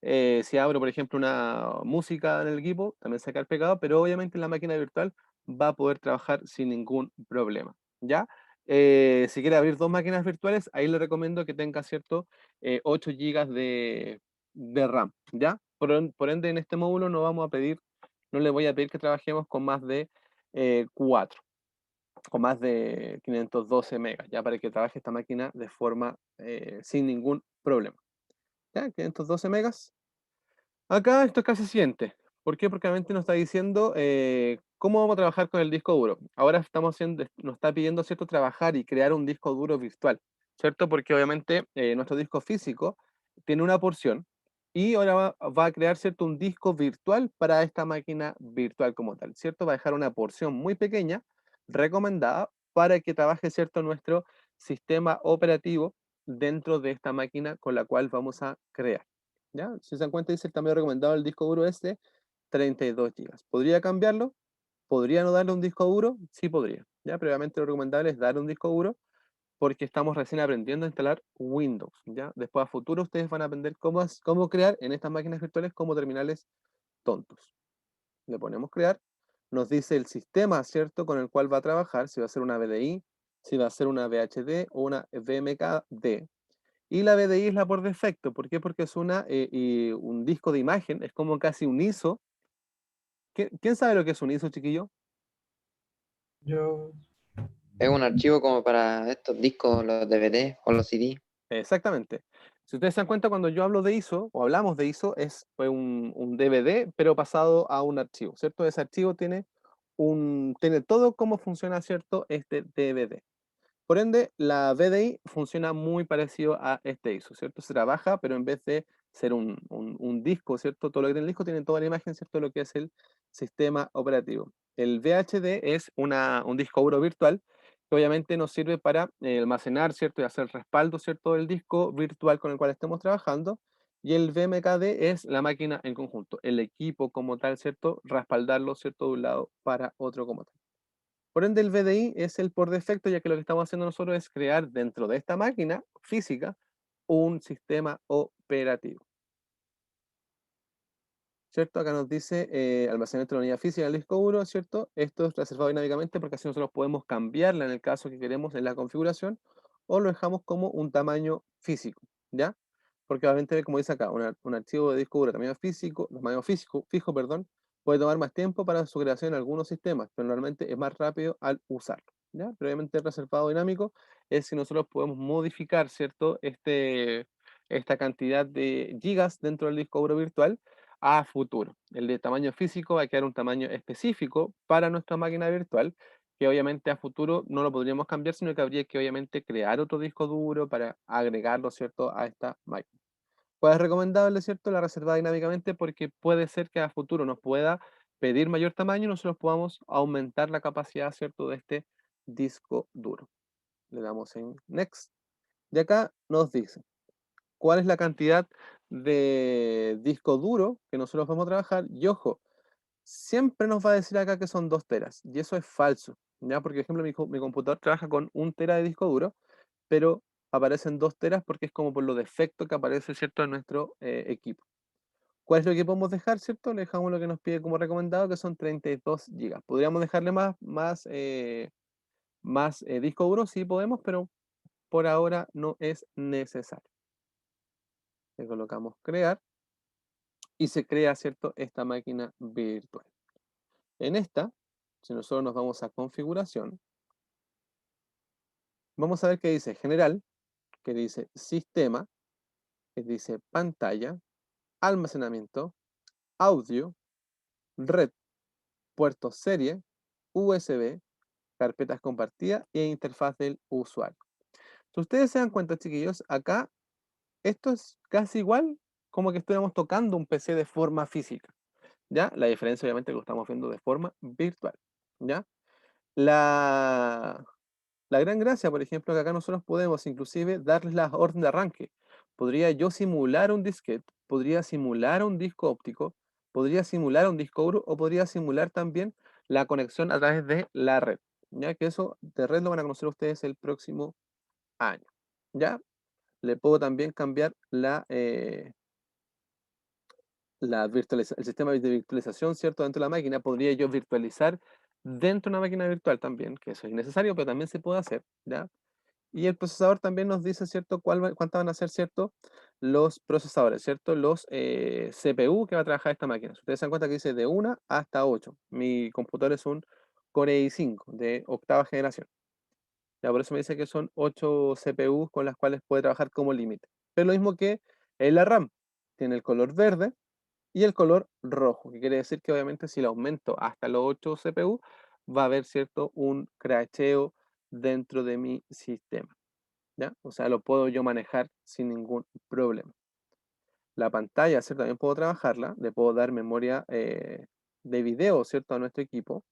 Si abro, por ejemplo, una música en el equipo, también se va a quedar pegado, pero obviamente en la máquina virtual va a poder trabajar sin ningún problema, ¿ya? Si quiere abrir 2 máquinas virtuales, ahí le recomiendo que tenga, ¿cierto? 8 gigas de RAM, ¿ya? Por ende, en este módulo no le voy a pedir que trabajemos con más de 4, con más de 512 megas, ¿ya? Para que trabaje esta máquina de forma sin ningún problema, ¿ya? 512 megas. Acá esto es casi siguiente. ¿Por qué? Porque realmente nos está diciendo cómo vamos a trabajar con el disco duro. Ahora nos está pidiendo, ¿cierto?, trabajar y crear un disco duro virtual, ¿cierto? Porque obviamente nuestro disco físico tiene una porción y ahora va a crear, ¿cierto?, un disco virtual para esta máquina virtual como tal, ¿cierto? Va a dejar una porción muy pequeña, recomendada, para que trabaje, ¿cierto?, nuestro sistema operativo dentro de esta máquina con la cual vamos a crear. ¿Ya? Si se dan cuenta, dice el tamaño recomendado del disco duro es de 32 gigas. ¿Podría cambiarlo? ¿Podría no darle un disco duro? Sí podría. ¿Ya? Previamente lo recomendable es darle un disco duro porque estamos recién aprendiendo a instalar Windows. ¿Ya? Después a futuro ustedes van a aprender cómo crear en estas máquinas virtuales como terminales tontos. Le ponemos crear. Nos dice el sistema, ¿cierto?, con el cual va a trabajar, si va a ser una VDI, si va a ser una VHD o una VMKD. Y la VDI es la por defecto. ¿Por qué? Porque es un disco de imagen, es como casi un ISO. ¿Quién sabe lo que es un ISO, chiquillo? Yo, Es un archivo como para estos discos, los DVD o los CD. Exactamente. Si ustedes se dan cuenta, cuando yo hablo de ISO, o hablamos de ISO, fue un DVD, pero pasado a un archivo, ¿cierto? Ese archivo tiene todo cómo funciona, ¿cierto?, este DVD. Por ende, la VDI funciona muy parecido a este ISO, ¿cierto? Se trabaja, pero en vez de ser un disco, ¿cierto? Todo lo que tiene el disco tiene toda la imagen, ¿cierto? Lo que es el sistema operativo. El VHD es un disco duro virtual que obviamente nos sirve para almacenar, ¿cierto? Y hacer respaldo, ¿cierto?, del disco virtual con el cual estemos trabajando. Y el VMKD es la máquina en conjunto, el equipo como tal, ¿cierto? Respaldarlo, ¿cierto?, de un lado para otro como tal. Por ende, el VDI es el por defecto, ya que lo que estamos haciendo nosotros es crear dentro de esta máquina física un sistema operativo. ¿Cierto? Acá nos dice almacenamiento de la unidad física del disco duro, ¿cierto? Esto es reservado dinámicamente porque así nosotros podemos cambiarla en el caso que queremos en la configuración o lo dejamos como un tamaño físico, ¿ya? Porque obviamente, como dice acá, un archivo de disco duro tamaño fijo, perdón, puede tomar más tiempo para su creación en algunos sistemas, pero normalmente es más rápido al usarlo, ¿ya? Previamente reservado dinámico es si nosotros podemos modificar, ¿cierto?, esta cantidad de gigas dentro del disco duro virtual a futuro. El de tamaño físico va a quedar un tamaño específico para nuestra máquina virtual, que obviamente a futuro no lo podríamos cambiar, sino que habría que obviamente crear otro disco duro para agregarlo, ¿cierto?, a esta máquina. Pues es recomendable, ¿cierto?, la reserva dinámicamente porque puede ser que a futuro nos pueda pedir mayor tamaño y nosotros podamos aumentar la capacidad, ¿cierto?, de este disco duro. Le damos en Next. Y acá nos dice cuál es la cantidad de disco duro que nosotros vamos a trabajar. Y ojo, siempre nos va a decir acá que son 2 teras. Y eso es falso, ¿ya? Porque, por ejemplo, mi computador trabaja con 1 tera de disco duro, pero aparecen 2 teras porque es como por lo defecto que aparece, ¿cierto?, en nuestro equipo. ¿Cuál es lo que podemos dejar, cierto? Le dejamos lo que nos pide como recomendado, que son 32 gigas. ¿Podríamos dejarle más disco duro? Sí podemos, pero por ahora no es necesario. Le colocamos crear y se crea, ¿cierto?, esta máquina virtual. En esta, si nosotros nos vamos a configuración, vamos a ver que dice general, que dice sistema, que dice pantalla, almacenamiento, audio, red, puerto serie, USB, carpetas compartidas e interfaz del usuario. Si ustedes se dan cuenta, chiquillos, acá esto es casi igual como que estuviéramos tocando un PC de forma física, ¿ya? La diferencia obviamente lo estamos viendo de forma virtual, ¿ya? La, la gran gracia, por ejemplo, que acá nosotros podemos inclusive darles la orden de arranque. Podría yo simular un disquete, podría simular un disco óptico, podría simular un disco duro o podría simular también la conexión a través de la red. Ya que eso de red lo van a conocer ustedes el próximo año. ¿Ya? Le puedo también cambiar el sistema de virtualización, ¿cierto? Dentro de la máquina. Podría yo virtualizar dentro de una máquina virtual también, que eso es innecesario, pero también se puede hacer, ¿ya? Y el procesador también nos dice, ¿cierto? Cuántas van a ser, ¿cierto? Los procesadores, ¿cierto? Los CPU que va a trabajar esta máquina. Si ustedes se dan cuenta que dice de 1 hasta 8. Mi computador es un Core i5 de octava generación. Ya por eso me dice que son 8 CPUs con las cuales puede trabajar como límite. Pero lo mismo que en la RAM. Tiene el color verde y el color rojo, que quiere decir que obviamente si lo aumento hasta los 8 CPU, va a haber, ¿cierto? Un crasheo dentro de mi sistema. ¿Ya? O sea, lo puedo yo manejar sin ningún problema. La pantalla, ¿cierto? También puedo trabajarla, le puedo dar memoria de video, ¿cierto? A nuestro equipo.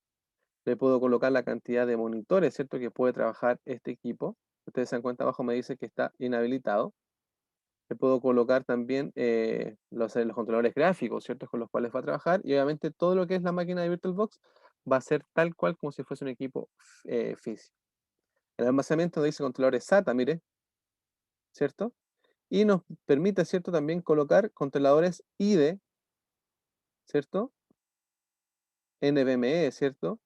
Le puedo colocar la cantidad de monitores, ¿cierto? Que puede trabajar este equipo. Ustedes se dan cuenta abajo, me dice que está inhabilitado. Le puedo colocar también los controladores gráficos, ¿cierto? Con los cuales va a trabajar. Y obviamente todo lo que es la máquina de VirtualBox va a ser tal cual como si fuese un equipo físico. El almacenamiento dice controladores SATA, mire, ¿cierto? Y nos permite, ¿cierto? También colocar controladores IDE, ¿cierto? NVMe, ¿cierto?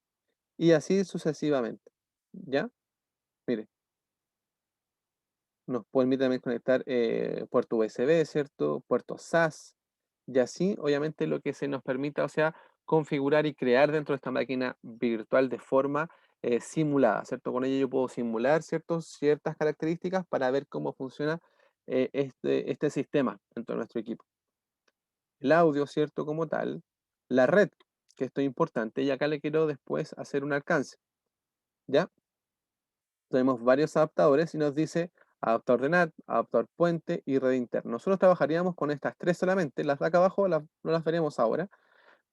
Y así sucesivamente, ¿ya? Mire, nos permite también conectar puerto USB, ¿cierto? Puertos SAS, y así, obviamente, lo que se nos permita, o sea, configurar y crear dentro de esta máquina virtual de forma simulada, ¿cierto? Con ella yo puedo simular, ¿cierto? Ciertas características para ver cómo funciona este sistema dentro de nuestro equipo. El audio, ¿cierto? Como tal, la red, que esto es importante, y acá le quiero después hacer un alcance, ¿ya? Tenemos varios adaptadores y nos dice adaptador de NAT, adaptador puente y red interna. Nosotros trabajaríamos con estas tres solamente, las de acá abajo no las veremos ahora,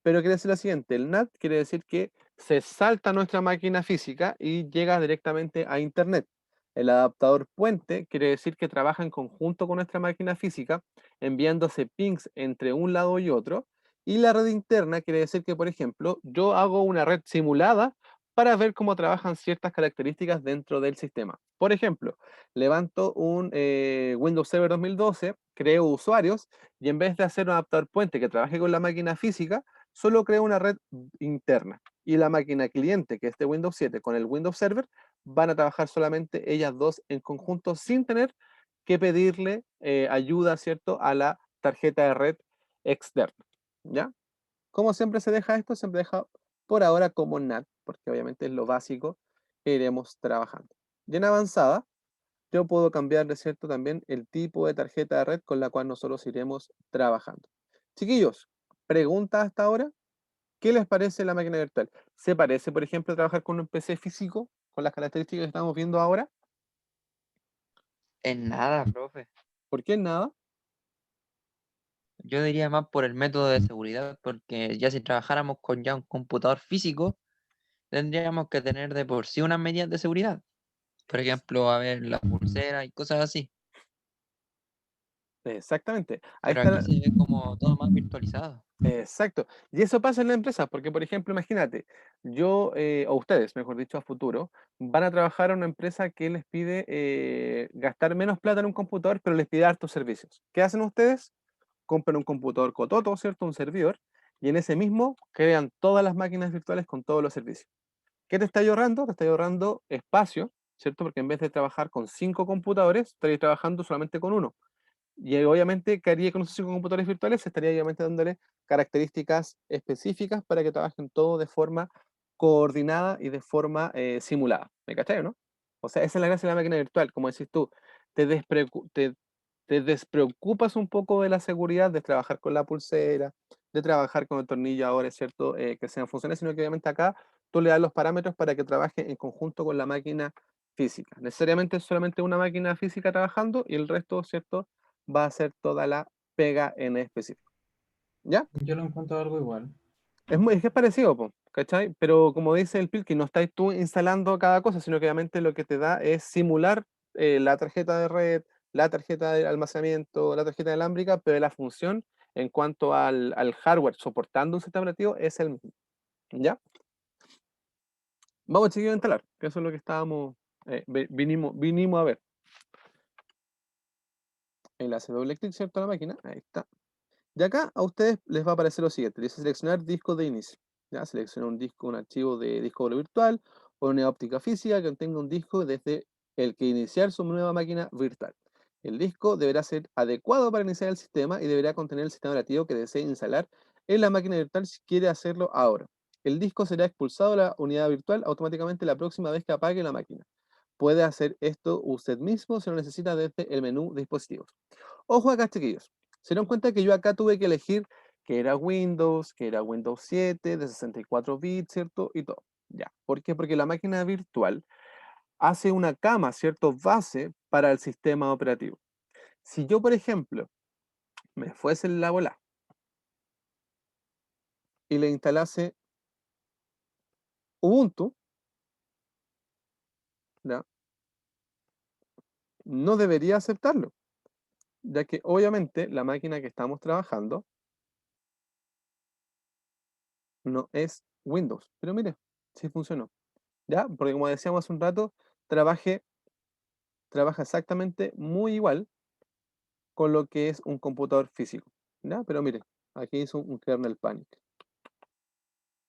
pero quiere decir lo siguiente, el NAT quiere decir que se salta nuestra máquina física y llega directamente a Internet. El adaptador puente quiere decir que trabaja en conjunto con nuestra máquina física, enviándose pings entre un lado y otro. Y la red interna quiere decir que, por ejemplo, yo hago una red simulada para ver cómo trabajan ciertas características dentro del sistema. Por ejemplo, levanto un Windows Server 2012, creo usuarios y en vez de hacer un adaptador puente que trabaje con la máquina física, solo creo una red interna. Y la máquina cliente, que es de Windows 7, con el Windows Server, van a trabajar solamente ellas dos en conjunto sin tener que pedirle ayuda, ¿cierto?, a la tarjeta de red externa. ¿Ya? ¿Cómo siempre se deja esto? Siempre deja por ahora como NAT, porque obviamente es lo básico que iremos trabajando. Y en avanzada, yo puedo cambiarle, ¿cierto?, también el tipo de tarjeta de red con la cual nosotros iremos trabajando. Chiquillos, pregunta hasta ahora. ¿Qué les parece la máquina virtual? ¿Se parece, por ejemplo, a trabajar con un PC físico, con las características que estamos viendo ahora? En nada, profe. ¿Por qué nada? Yo diría más por el método de seguridad, porque ya si trabajáramos con ya un computador físico, tendríamos que tener de por sí unas medidas de seguridad. Por ejemplo, a ver, la pulsera y cosas así. Exactamente. Ahí Pero está, aquí se ve como todo más virtualizado. exacto. Y eso pasa en la empresa, porque, por ejemplo, imagínate, yo, o ustedes, mejor dicho, a futuro, van a trabajar en una empresa que les pide gastar menos plata en un computador, pero les pide hartos servicios. ¿Qué hacen ustedes? Compran un computador cototo, ¿cierto? Un servidor, y en ese mismo crean todas las máquinas virtuales con todos los servicios. ¿Qué te está ahorrando? Te está ahorrando espacio, ¿cierto? Porque en vez de trabajar con 5 computadores, estarías trabajando solamente con uno. Y obviamente, ¿qué haría con esos 5 computadores virtuales? Estaría obviamente dándole características específicas para que trabajen todo de forma coordinada y de forma simulada. ¿Me cachai, no? O sea, esa es la gracia de la máquina virtual. Como decís tú, te, despreocu- te, te despreocupas un poco de la seguridad de trabajar con la pulsera, de trabajar con el tornillo ahora, es cierto, que sean funcionales, sino que obviamente acá tú le das los parámetros para que trabaje en conjunto con la máquina física. Necesariamente es solamente una máquina física trabajando y el resto, ¿cierto?, va a hacer toda la pega en específico. ¿Ya? Yo lo encuentro algo igual. Es que es parecido, po, ¿cachai? Pero como dice el Pilki, no estás tú instalando cada cosa, sino que obviamente lo que te da es simular la tarjeta de red, la tarjeta de almacenamiento, la tarjeta inalámbrica, pero la función en cuanto al hardware soportando un sistema operativo es el mismo. ¿Ya? Vamos, chiquillos, a instalar, que eso es lo que estábamos, vinimos a ver. Él hace doble clic, ¿cierto? A la máquina, ahí está. Y acá a ustedes les va a aparecer lo siguiente, dice seleccionar disco de inicio. Ya, selecciona un disco, un archivo de disco duro virtual o una óptica física que contenga un disco desde el que iniciar su nueva máquina virtual. El disco deberá ser adecuado para iniciar el sistema y deberá contener el sistema operativo que desee instalar en la máquina virtual si quiere hacerlo ahora. El disco será expulsado de la unidad virtual automáticamente la próxima vez que apague la máquina. Puede hacer esto usted mismo si lo necesita desde el menú de dispositivos. Ojo acá, chiquillos. Se dieron cuenta que yo acá tuve que elegir que era Windows 7 de 64 bits, ¿cierto? Y todo. Ya. ¿Por qué? Porque la máquina virtual hace una cama, ¿cierto? Base para el sistema operativo. Si yo, por ejemplo, me fuese en la bola y le instalase Ubuntu, ¿ya? No debería aceptarlo, ya que obviamente la máquina que estamos trabajando no es Windows. Pero mire, sí funcionó. ¿Ya? Porque como decíamos hace un rato, trabaja exactamente muy igual con lo que es un computador físico. ¿Ya? Pero mire, aquí hizo un kernel panic.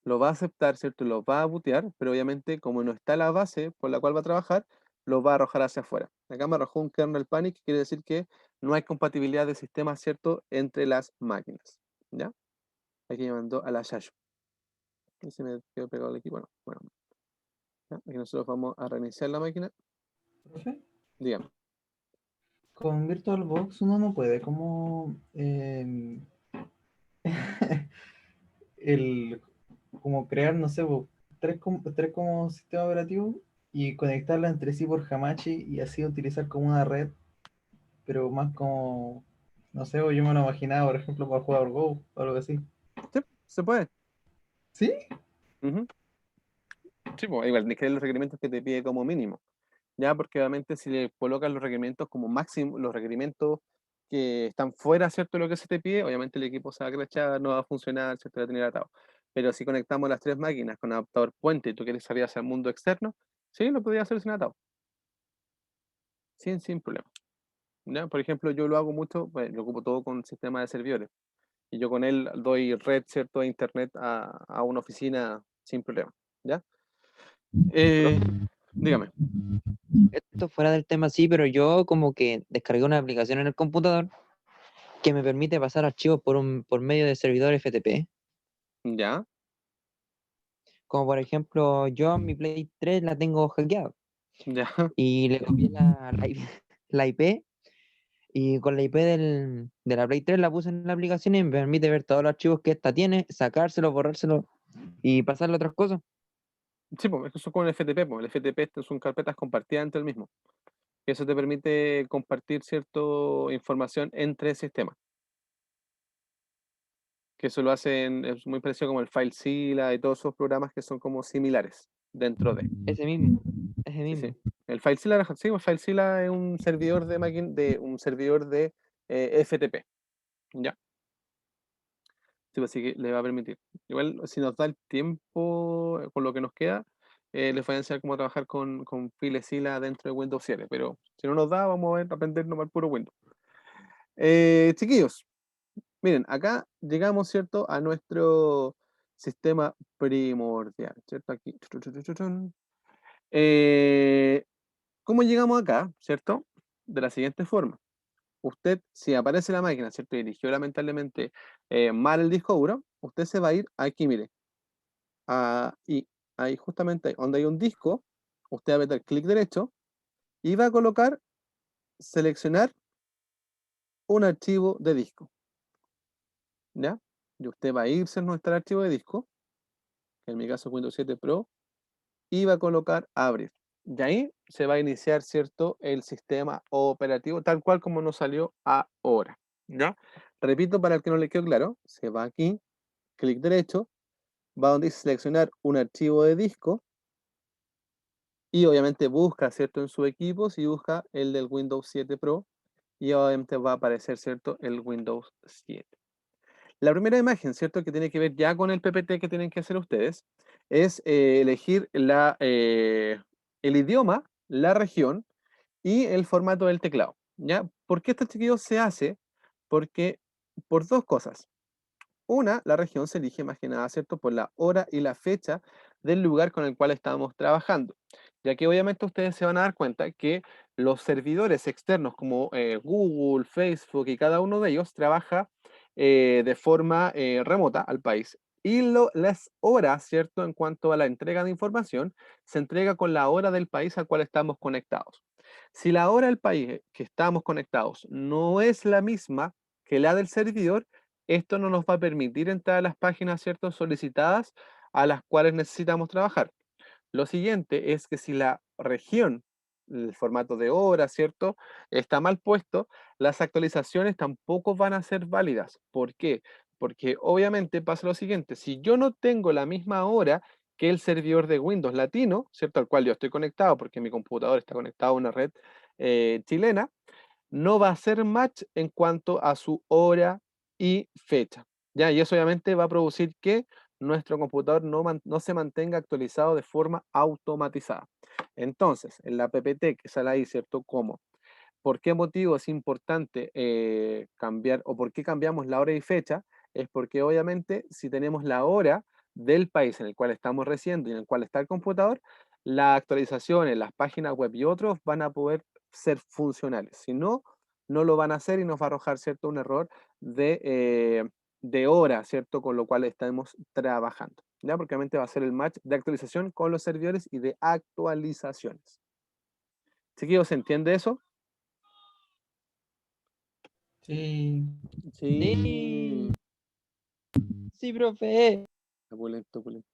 Lo va a aceptar, ¿cierto? Lo va a bootear, pero obviamente como no está la base por la cual va a trabajar, lo va a arrojar hacia afuera. Acá me arrojó un kernel panic, quiere decir que no hay compatibilidad de sistemas, ¿cierto? Entre las máquinas. ¿Ya? Aquí me mandó a la Shashu. Y se me quedó pegado aquí. Bueno. ¿Ya? Aquí nosotros vamos a reiniciar la máquina. Profe, Dígame. con VirtualBox uno no puede como el como crear, no sé, tres como sistema operativo y conectarla entre sí por Hamachi y así utilizar como una red, pero más como, no sé, yo me lo imaginaba, por ejemplo, para jugar Go o algo así. Sí, se puede. ¿Sí? Ujú. Sí, pues, igual, tienes que ver los requerimientos que te pide como mínimo. Ya, porque obviamente si le colocas los requerimientos como máximo, los requerimientos que están fuera, ¿cierto? De lo que se te pide, obviamente el equipo se va a crashar, no va a funcionar, ¿cierto? Va a tener atado. Pero si conectamos las tres máquinas con adaptador puente y tú quieres salir hacia el mundo externo, sí, lo podría hacer sin atado. Sin problema. ¿Ya? Por ejemplo, yo lo hago mucho, pues, lo ocupo todo con sistema de servidores. Y yo con él doy red, ¿cierto? De internet a una oficina sin problema. ¿Ya? Eh, dígame. Esto fuera del tema sí, pero yo como que descargué una aplicación en el computador que me permite pasar archivos por medio de servidor FTP. ¿Ya? Como por ejemplo, yo mi Play 3 la tengo hackeada ¿Ya? y le copié la IP y con la IP de la Play 3 la puse en la aplicación y me permite ver todos los archivos que esta tiene, sacárselos, borrárselos y pasarle a otras cosas. Sí, pues, eso con el FTP, pues. El FTP son carpetas compartidas entre el mismo. Eso te permite compartir cierta información entre sistemas. Que eso lo hacen, es muy parecido como el FileZilla y todos esos programas que son como similares dentro de. Ese Sí, sí. mismo. El FileZilla, sí, el FileZilla es un servidor de máquina, un servidor de FTP. ¿Ya? Sí, pues, así que le va a permitir. Igual, si nos da el tiempo, con lo que nos queda, les voy a enseñar cómo trabajar con FileZilla dentro de Windows 7. Pero si no nos da, vamos a ver, aprender nomás el puro Windows. Chiquillos, miren, acá llegamos, ¿cierto? A nuestro sistema primordial, ¿cierto? Aquí. Eh, ¿Cómo llegamos acá, ¿cierto? De la siguiente forma. Usted, si aparece la máquina, ¿cierto? Y eligió lamentablemente mal el disco duro, usted se va a ir aquí, mire. Y ahí justamente donde hay un disco, usted va a meter clic derecho y va a colocar, seleccionar un archivo de disco, ¿ya? Y usted va a irse en nuestro archivo de disco, que en mi caso es Windows 7 Pro, y va a colocar abrir. Y ahí se va a iniciar, ¿cierto?, el sistema operativo tal cual como nos salió ahora, ¿ya? Repito para el que no le quedó claro, se va aquí, clic derecho, va donde dice seleccionar un archivo de disco y obviamente busca, ¿cierto?, en su equipo, si busca el del Windows 7 Pro y obviamente va a aparecer, ¿cierto?, el Windows 7. La primera imagen, ¿cierto?, que tiene que ver ya con el PPT que tienen que hacer ustedes, es elegir el idioma, la región y el formato del teclado, ¿ya? ¿Por qué esto, chiquillos, se hace? Porque por dos cosas. Una, la región se elige más que nada, ¿cierto?, por la hora y la fecha del lugar con el cual estamos trabajando. Ya que obviamente ustedes se van a dar cuenta que los servidores externos como Google, Facebook y cada uno de ellos trabaja de forma remota al país. Y las horas, ¿cierto?, en cuanto a la entrega de información, se entrega con la hora del país al cual estamos conectados. Si la hora del país que estamos conectados no es la misma que la del servidor, esto no nos va a permitir entrar a las páginas, ¿cierto?, solicitadas a las cuales necesitamos trabajar. Lo siguiente es que si la región, el formato de hora, ¿cierto?, está mal puesto, las actualizaciones tampoco van a ser válidas. ¿Por qué? Porque obviamente pasa lo siguiente, si yo no tengo la misma hora que el servidor de Windows latino, ¿cierto?, al cual yo estoy conectado, porque mi computador está conectado a una red chilena, no va a ser match en cuanto a su hora y fecha. ¿Ya? Y eso obviamente va a producir que nuestro computador no se mantenga actualizado de forma automatizada. Entonces, en la PPT que sale ahí, ¿cierto? ¿Cómo? ¿Por qué motivo es importante cambiar o por qué cambiamos la hora y fecha? Es porque obviamente si tenemos la hora del país en el cual estamos residiendo y en el cual está el computador, las actualizaciones, las páginas web y otros van a poder ser funcionales. Si no, no lo van a hacer y nos va a arrojar, ¿cierto?, un error de hora, ¿cierto?, con lo cual estamos trabajando. ¿Ya? Porque obviamente va a ser el match de actualización con los servidores y de actualizaciones. Chiquillos, ¿se entiende eso? Sí. Sí. Sí, profe. Opulento, opulento.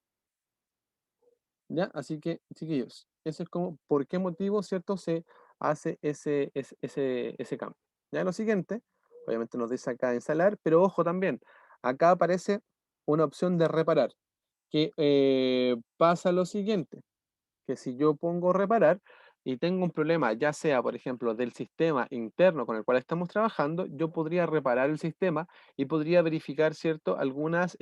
¿Ya? Así que, chiquillos, eso es como por qué motivo, ¿cierto?, se hace ese cambio. Ya lo siguiente, obviamente nos dice acá instalar, pero ojo también, acá aparece una opción de reparar, que pasa lo siguiente, que si yo pongo reparar y tengo un problema, ya sea, por ejemplo, del sistema interno con el cual estamos trabajando, yo podría reparar el sistema y podría verificar, ¿cierto?, algunas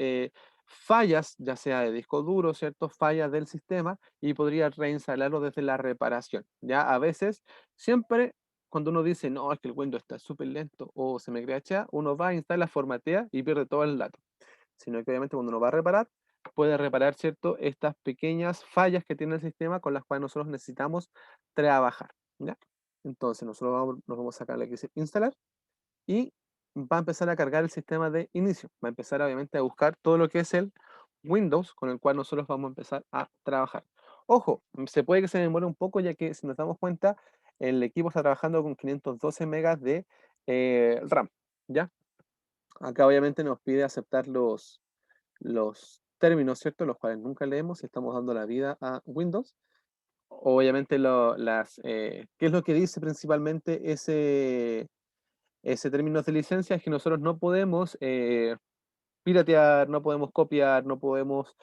fallas, ya sea de disco duro, ¿cierto?, fallas del sistema y podría reinstalarlo desde la reparación. Ya a veces, siempre cuando uno dice, no, es que el Windows está súper lento o se me crashea, uno va, instala, formatea y pierde todo el dato. Sino que obviamente cuando uno va a reparar, puede reparar, ¿cierto?, estas pequeñas fallas que tiene el sistema con las cuales nosotros necesitamos trabajar, ¿ya? Entonces nosotros nos vamos a sacar la que dice instalar y va a empezar a cargar el sistema de inicio. Va a empezar obviamente a buscar todo lo que es el Windows con el cual nosotros vamos a empezar a trabajar. Ojo, se puede que se demore un poco ya que si nos damos cuenta, el equipo está trabajando con 512 megas de RAM, ¿ya? Acá obviamente nos pide aceptar los términos, ¿cierto?, los cuales nunca leemos y estamos dando la vida a Windows. Obviamente, ¿qué es lo que dice principalmente ese término de licencia? Es que nosotros no podemos piratear, no podemos copiar, no podemos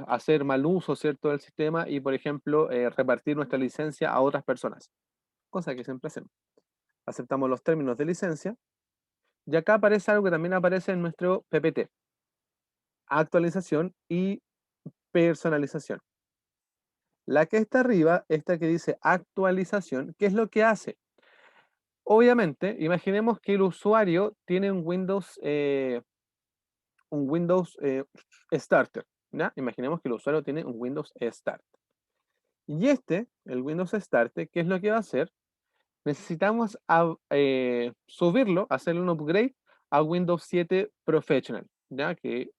hacer mal uso, ¿cierto?, del sistema y, por ejemplo, repartir nuestra licencia a otras personas, cosa que siempre hacemos. Aceptamos los términos de licencia y acá aparece algo que también aparece en nuestro PPT: actualización y personalización. La que está arriba, esta que dice actualización, ¿qué es lo que hace? Obviamente, imaginemos que el usuario tiene un Windows Starter, ¿ya? Imaginemos que el usuario tiene un Windows Starter. Y el Windows Starter, ¿qué es lo que va a hacer? Necesitamos subirlo, hacerle un upgrade a Windows 7 Professional, ¿ya? Que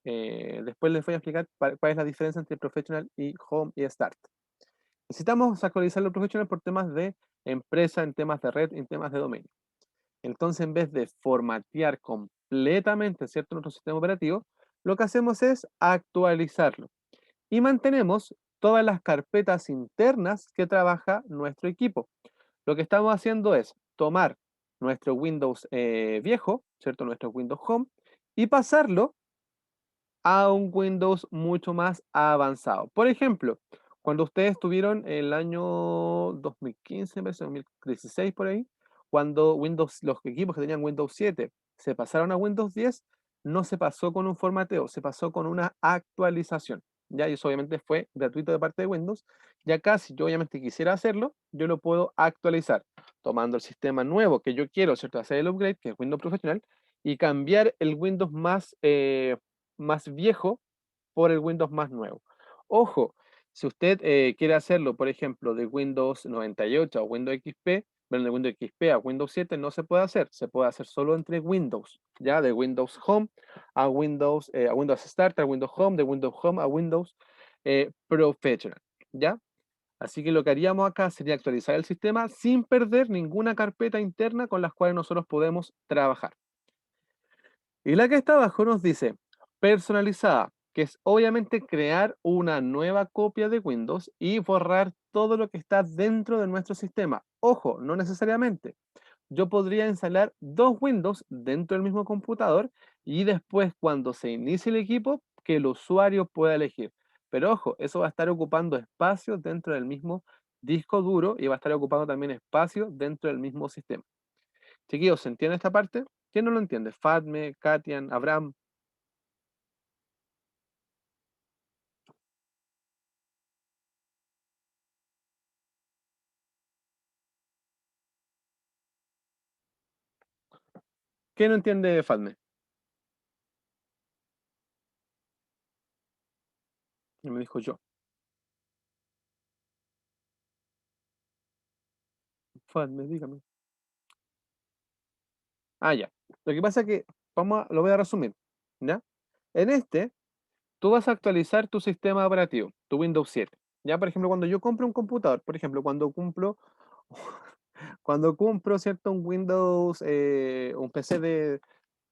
después les voy a explicar cuál es la diferencia entre Professional y Home y Start. Necesitamos actualizar los Professional por temas de empresa, en temas de red, en temas de dominio. Entonces, en vez de formatear completamente, ¿cierto?, nuestro sistema operativo, lo que hacemos es actualizarlo. Y mantenemos todas las carpetas internas que trabaja nuestro equipo. Lo que estamos haciendo es tomar nuestro Windows viejo, ¿cierto? Nuestro Windows Home, y pasarlo a un Windows mucho más avanzado. Por ejemplo, cuando ustedes tuvieron el año 2015, me parece, 2016 por ahí, cuando los equipos que tenían Windows 7 se pasaron a Windows 10, no se pasó con un formateo, se pasó con una actualización. Ya, y eso obviamente fue gratuito de parte de Windows. Y acá, si yo obviamente quisiera hacerlo, yo lo puedo actualizar, tomando el sistema nuevo que yo quiero, ¿cierto? Hacer el upgrade, que es Windows Profesional, y cambiar el Windows más viejo por el Windows más nuevo. Ojo, si usted quiere hacerlo, por ejemplo, de Windows 98 a Windows XP, bueno, de Windows XP a Windows 7 no se puede hacer. Se puede hacer solo entre Windows, ya de Windows Home a Windows Start, a Windows Home, de Windows Home a Windows Professional, ¿ya? Así que lo que haríamos acá sería actualizar el sistema sin perder ninguna carpeta interna con las cuales nosotros podemos trabajar. Y la que está abajo nos dice personalizada, que es obviamente crear una nueva copia de Windows y borrar todo lo que está dentro de nuestro sistema. Ojo, no necesariamente. Yo podría instalar dos Windows dentro del mismo computador y después cuando se inicie el equipo, que el usuario pueda elegir. Pero ojo, eso va a estar ocupando espacio dentro del mismo disco duro y va a estar ocupando también espacio dentro del mismo sistema. Chiquillos, ¿se entiende esta parte? ¿Quién no lo entiende? Fatme, Katian, Abraham. ¿Quién no entiende Fatme? Y me dijo yo. Fatme, dígame. Ah, ya. Lo que pasa es que, lo voy a resumir, ¿ya? En tú vas a actualizar tu sistema operativo, tu Windows 7. Ya, por ejemplo, cuando yo compro un computador, por ejemplo, cuando compro, ¿cierto? Un Windows, un PC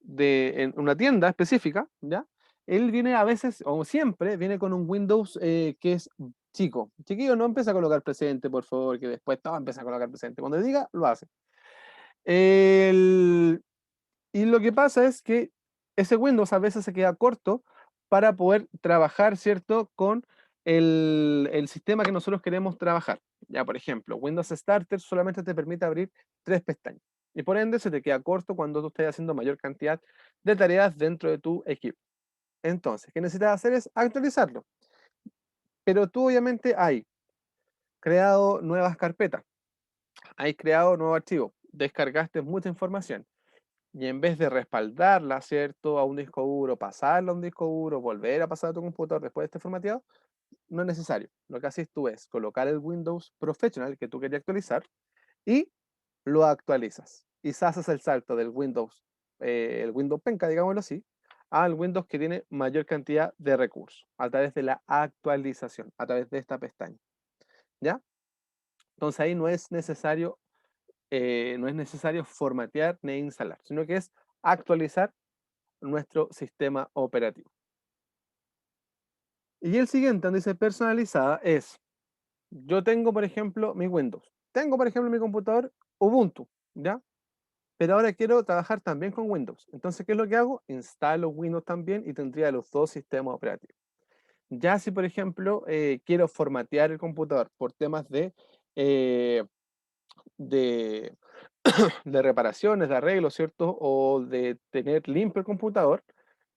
en una tienda específica, ¿ya? Él viene a veces, o siempre, viene con un Windows que es chico. Chiquillo, no empieza a colocar presente, por favor, que después todo empieza a colocar presente. Cuando diga, lo hace. Y lo que pasa es que ese Windows a veces se queda corto para poder trabajar, ¿cierto?, con el sistema que nosotros queremos trabajar. Ya, por ejemplo, Windows Starter solamente te permite abrir 3 pestañas. Y por ende se te queda corto cuando tú estés haciendo mayor cantidad de tareas dentro de tu equipo. Entonces, ¿qué necesitas hacer? Es actualizarlo. Pero tú obviamente has creado nuevas carpetas, has creado nuevos archivos, descargaste mucha información. Y en vez de respaldarla, ¿cierto?, a un disco duro, pasarla a un disco duro, volver a pasar a tu computador después de este formateado, no es necesario. Lo que haces tú es colocar el Windows Professional que tú querías actualizar y lo actualizas. Y haces el salto del el Windows Penca, digámoslo así, al Windows que tiene mayor cantidad de recursos a través de la actualización, a través de esta pestaña. ¿Ya? Entonces ahí no es necesario formatear ni instalar, sino que es actualizar nuestro sistema operativo. Y el siguiente, donde dice personalizada, es, yo tengo, por ejemplo, mi Windows. Tengo, por ejemplo, mi computador Ubuntu, ¿ya? Pero ahora quiero trabajar también con Windows. Entonces, ¿qué es lo que hago? Instalo Windows también y tendría los dos sistemas operativos. Ya si, por ejemplo, quiero formatear el computador por temas eh, de, de reparaciones, de arreglos, ¿cierto? O de tener limpio el computador,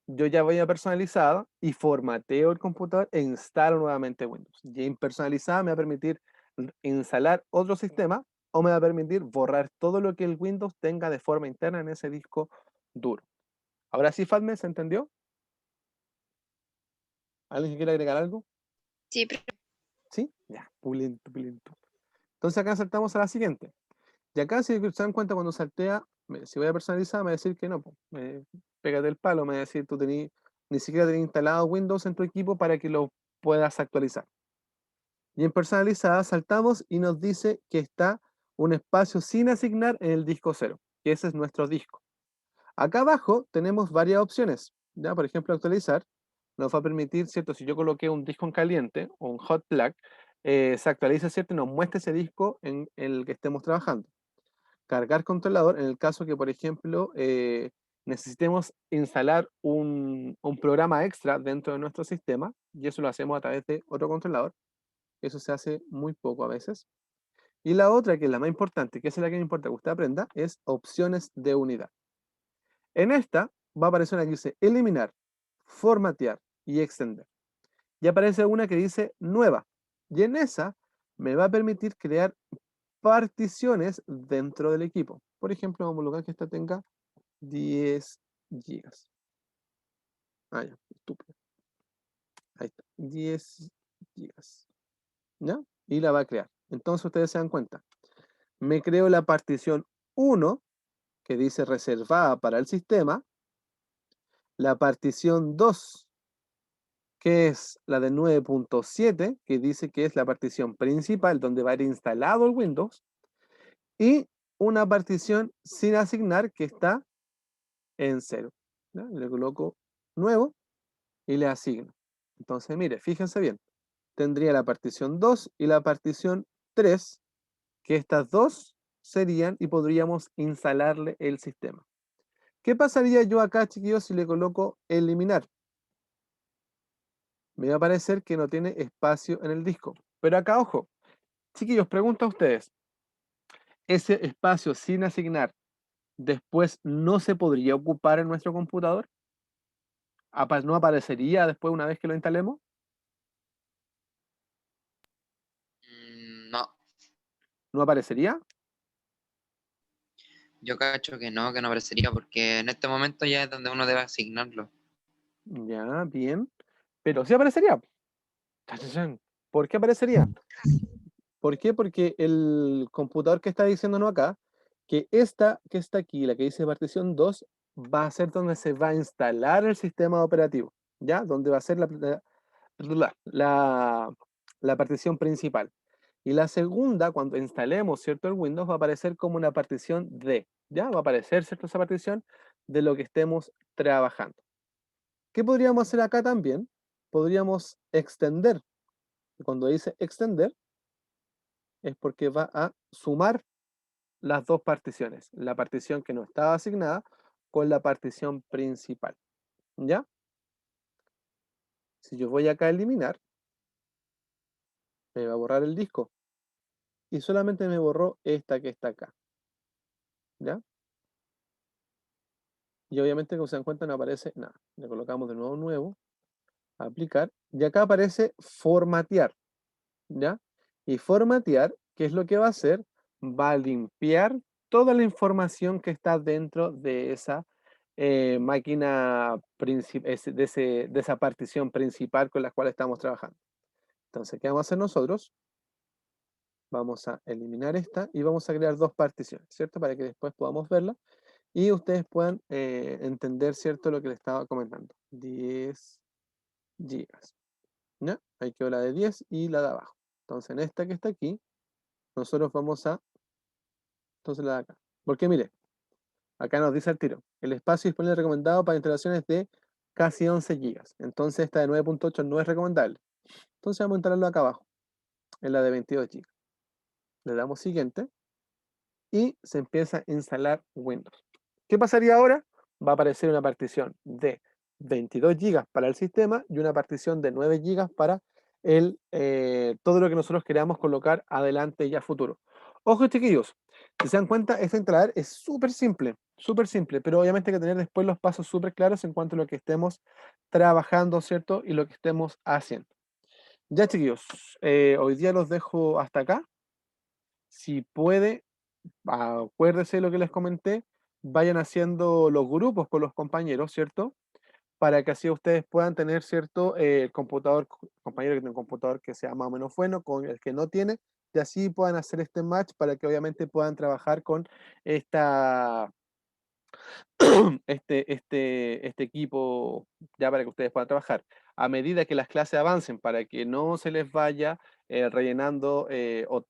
yo ya voy a personalizada y formateo el computador e instalo nuevamente Windows. Y en personalizada me va a permitir instalar otro sistema o me va a permitir borrar todo lo que el Windows tenga de forma interna en ese disco duro. Ahora sí, Fatme, ¿se entendió? ¿Alguien que quiera agregar algo? Sí, pero ¿Sí? Ya, pulento, pulento. Entonces acá saltamos a la siguiente. Y acá, si se dan cuenta, cuando saltea, si voy a personalizar, me va a decir que no, pégate el palo, me va a decir tú ni siquiera tenés instalado Windows en tu equipo para que lo puedas actualizar. Y en personalizada saltamos y nos dice que está un espacio sin asignar en el disco 0, que ese es nuestro disco. Acá abajo tenemos varias opciones, ¿ya? Por ejemplo, actualizar. nos va a permitir, ¿cierto? Si yo coloqué un disco en caliente o un hot plug, se actualiza, ¿cierto? Y nos muestra ese disco en el que estemos trabajando. Cargar controlador en el caso que, por ejemplo, necesitemos instalar un programa extra dentro de nuestro sistema, y eso lo hacemos a través de otro controlador. Eso se hace muy poco a veces. Y la otra, que es la más importante, que es la que me importa que usted aprenda, es opciones de unidad. En esta va a aparecer una que dice eliminar, formatear y extender. Y aparece una que dice nueva. Y en esa me va a permitir crear particiones dentro del equipo. Por ejemplo, vamos a colocar que esta tenga 10 gigas. Ah, ya, estúpido. Ahí está, 10 gigas. ¿Ya? Y la va a crear. Entonces ustedes se dan cuenta. Me creo la partición 1, que dice reservada para el sistema. La partición 2, que es la de 9.7, que dice que es la partición principal, donde va a ir instalado el Windows. Y una partición sin asignar, que está en 0. ¿Ya? Le coloco nuevo y le asigno. Entonces, mire, fíjense bien. Tendría la partición 2 y la partición 3, que estas dos serían y podríamos instalarle el sistema. ¿Qué pasaría yo acá, chiquillos, si le coloco eliminar? Me va a parecer que no tiene espacio en el disco. Pero acá, ojo, chiquillos, pregunto a ustedes, ¿ese espacio sin asignar después no se podría ocupar en nuestro computador? ¿No aparecería después una vez que lo instalemos? No, ¿No aparecería? yo cacho que no aparecería porque en este momento ya es donde uno debe asignarlo. Ya, bien. Pero sí aparecería. Chan, chan, chan. ¿Por qué aparecería? ¿Por qué? Porque el computador que está diciéndonos acá, que esta que está aquí, la que dice partición 2, va a ser donde se va a instalar el sistema operativo, ¿ya? Donde va a ser la partición principal. Y la segunda, cuando instalemos, ¿cierto? El Windows va a aparecer como una partición D, ¿ya? Va a aparecer, ¿cierto? Esa partición de lo que estemos trabajando. ¿Qué podríamos hacer acá también? Podríamos extender. Y cuando dice extender, es porque va a sumar las dos particiones, la partición que no estaba asignada con la partición principal. ¿Ya? Si yo voy acá a eliminar, me va a borrar el disco. Y solamente me borró esta que está acá. ¿Ya? Y obviamente, como se dan cuenta, no aparece nada. Le colocamos de nuevo nuevo, aplicar, y acá aparece formatear. ¿Ya? Y formatear, ¿qué es lo que va a hacer? Va a limpiar toda la información que está dentro de esa máquina, de esa partición principal con la cual estamos trabajando. Entonces, ¿qué vamos a hacer nosotros? Vamos a eliminar esta y vamos a crear dos particiones, ¿cierto? Para que después podamos verla y ustedes puedan entender, ¿cierto? Lo que les estaba comentando. 10 gigas. ¿Ya? Ahí quedó la de 10 y la de abajo. Entonces, en esta que está aquí, nosotros vamos a, entonces la de acá. Porque mire, acá nos dice el tiro, el espacio disponible recomendado para instalaciones de casi 11 gigas. Entonces esta de 9.8 no es recomendable. Entonces vamos a instalarlo acá abajo, en la de 22 gigas. Le damos siguiente y se empieza a instalar Windows. ¿Qué pasaría ahora? Va a aparecer una partición de 22 gigas para el sistema y una partición de 9 gigas para todo lo que nosotros queramos colocar adelante y a futuro. Ojo, chiquillos, si se dan cuenta, este instalador es súper simple, pero obviamente hay que tener después los pasos súper claros en cuanto a lo que estemos trabajando, ¿cierto? Y lo que estemos haciendo. Ya, chiquillos, hoy día los dejo hasta acá. Si puede, acuérdese de lo que les comenté, vayan haciendo los grupos con los compañeros, ¿cierto? Para que así ustedes puedan tener, ¿cierto? Compañero que tiene un computador que sea más o menos bueno, con el que no tiene, y así puedan hacer este match para que obviamente puedan trabajar con esta, este equipo, ya para que ustedes puedan trabajar. A medida que las clases avancen, para que no se les vaya rellenando o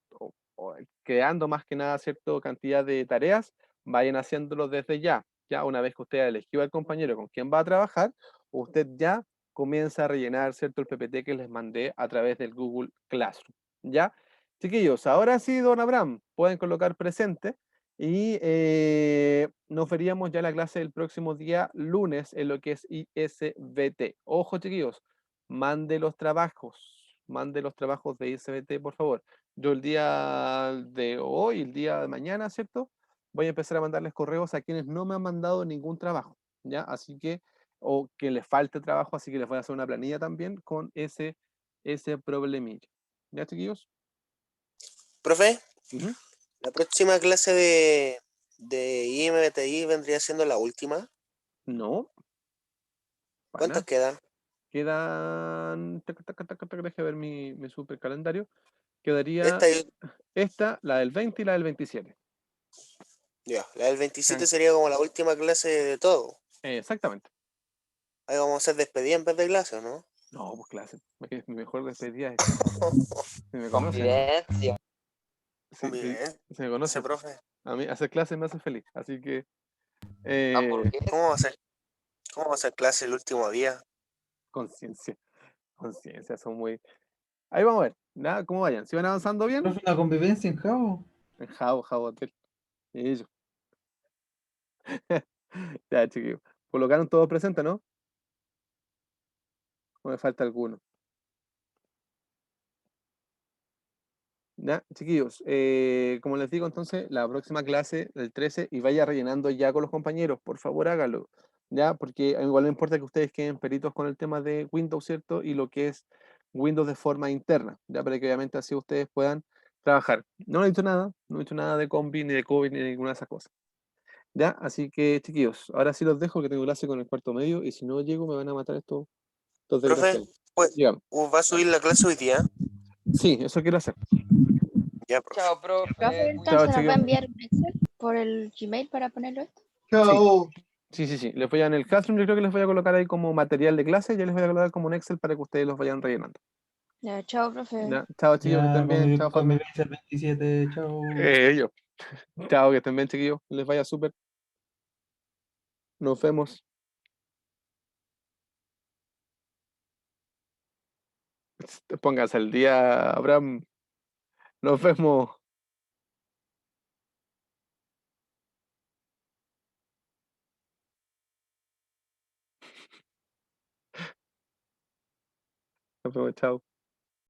creando más que nada cierta cantidad de tareas, vayan haciéndolo desde ya. Ya una vez que usted ha elegido al compañero con quien va a trabajar, usted ya comienza a rellenar, ¿cierto? El PPT que les mandé a través del Google Classroom, ¿ya? Chiquillos, ahora sí, don Abraham, pueden colocar presente y nos veríamos ya la clase del próximo día lunes en lo que es ISBT. Ojo, chiquillos, mande los trabajos de ISBT, por favor. Yo el día de hoy, el día de mañana, ¿cierto? Voy a empezar a mandarles correos a quienes no me han mandado ningún trabajo, ¿ya? Así que, o que les falte trabajo, así que les voy a hacer una planilla también con ese problemilla. ¿Ya, chiquillos? Profe, Ujú. la próxima clase de IMBTI vendría siendo la última. No, ¿Cuántas pana. quedan? Quedan, deje ver mi super calendario. Quedaría Esta y... esta, la del 20 y la del 27. Ya, la del 27 Quedan- sería como la última clase de todo. Exactamente. Ahí vamos a hacer despedida en vez de clase, ¿o no? No, pues clase. Mi mejor despedida es esta. Si me conocen, Convivencia. Muy si bien, me ese conocen, profe. a mí hacer clase me hace feliz. Así que, Hamburguesa. ¿Cómo va a ser clase el último día? conciencia, conciencia, son muy... Ahí vamos a ver, nada, cómo vayan. Si van avanzando bien, Profe, la convivencia en Javo. en Jabo Hotel. Ellos. Ya, chiquillos. Colocaron todos presentes, ¿no? ¿O me falta alguno? Ya, chiquillos, como les digo, entonces, la próxima clase del 13 y vaya rellenando ya con los compañeros, por favor hágalo, ya, porque igual no importa que ustedes queden peritos con el tema de Windows, ¿cierto? Y lo que es Windows de forma interna, ya, para que obviamente así ustedes puedan trabajar. No he dicho nada, no he dicho nada de combi, ni de COVID, ni de ninguna de esas cosas, ya, así que, chiquillos, ahora sí los dejo, que tengo clase con el cuarto medio, y si no llego me van a matar estos Profe, desgraciados. pues, Dígame. ¿va a subir la clase hoy día? Sí, eso quiero hacer. Ya, profe. Chao, profe. Profe, Chao, entonces nos va a chiquillos. enviar un Excel por el Gmail para ponerlo esto. Chao. Sí. Les voy a en el Classroom, yo creo que les voy a colocar ahí como material de clase, ya les voy a colocar como un Excel para que ustedes los vayan rellenando. Ya, chao, profe. Ya, chao chiquillos, que Ya, estén bien, chao Facu. convivencia el 27, chao. Yo. Chao, que estén bien chiquillos, les vaya súper. Nos vemos. Pónganse al día, Abraham. Nos vemos. Nos vemos, chao.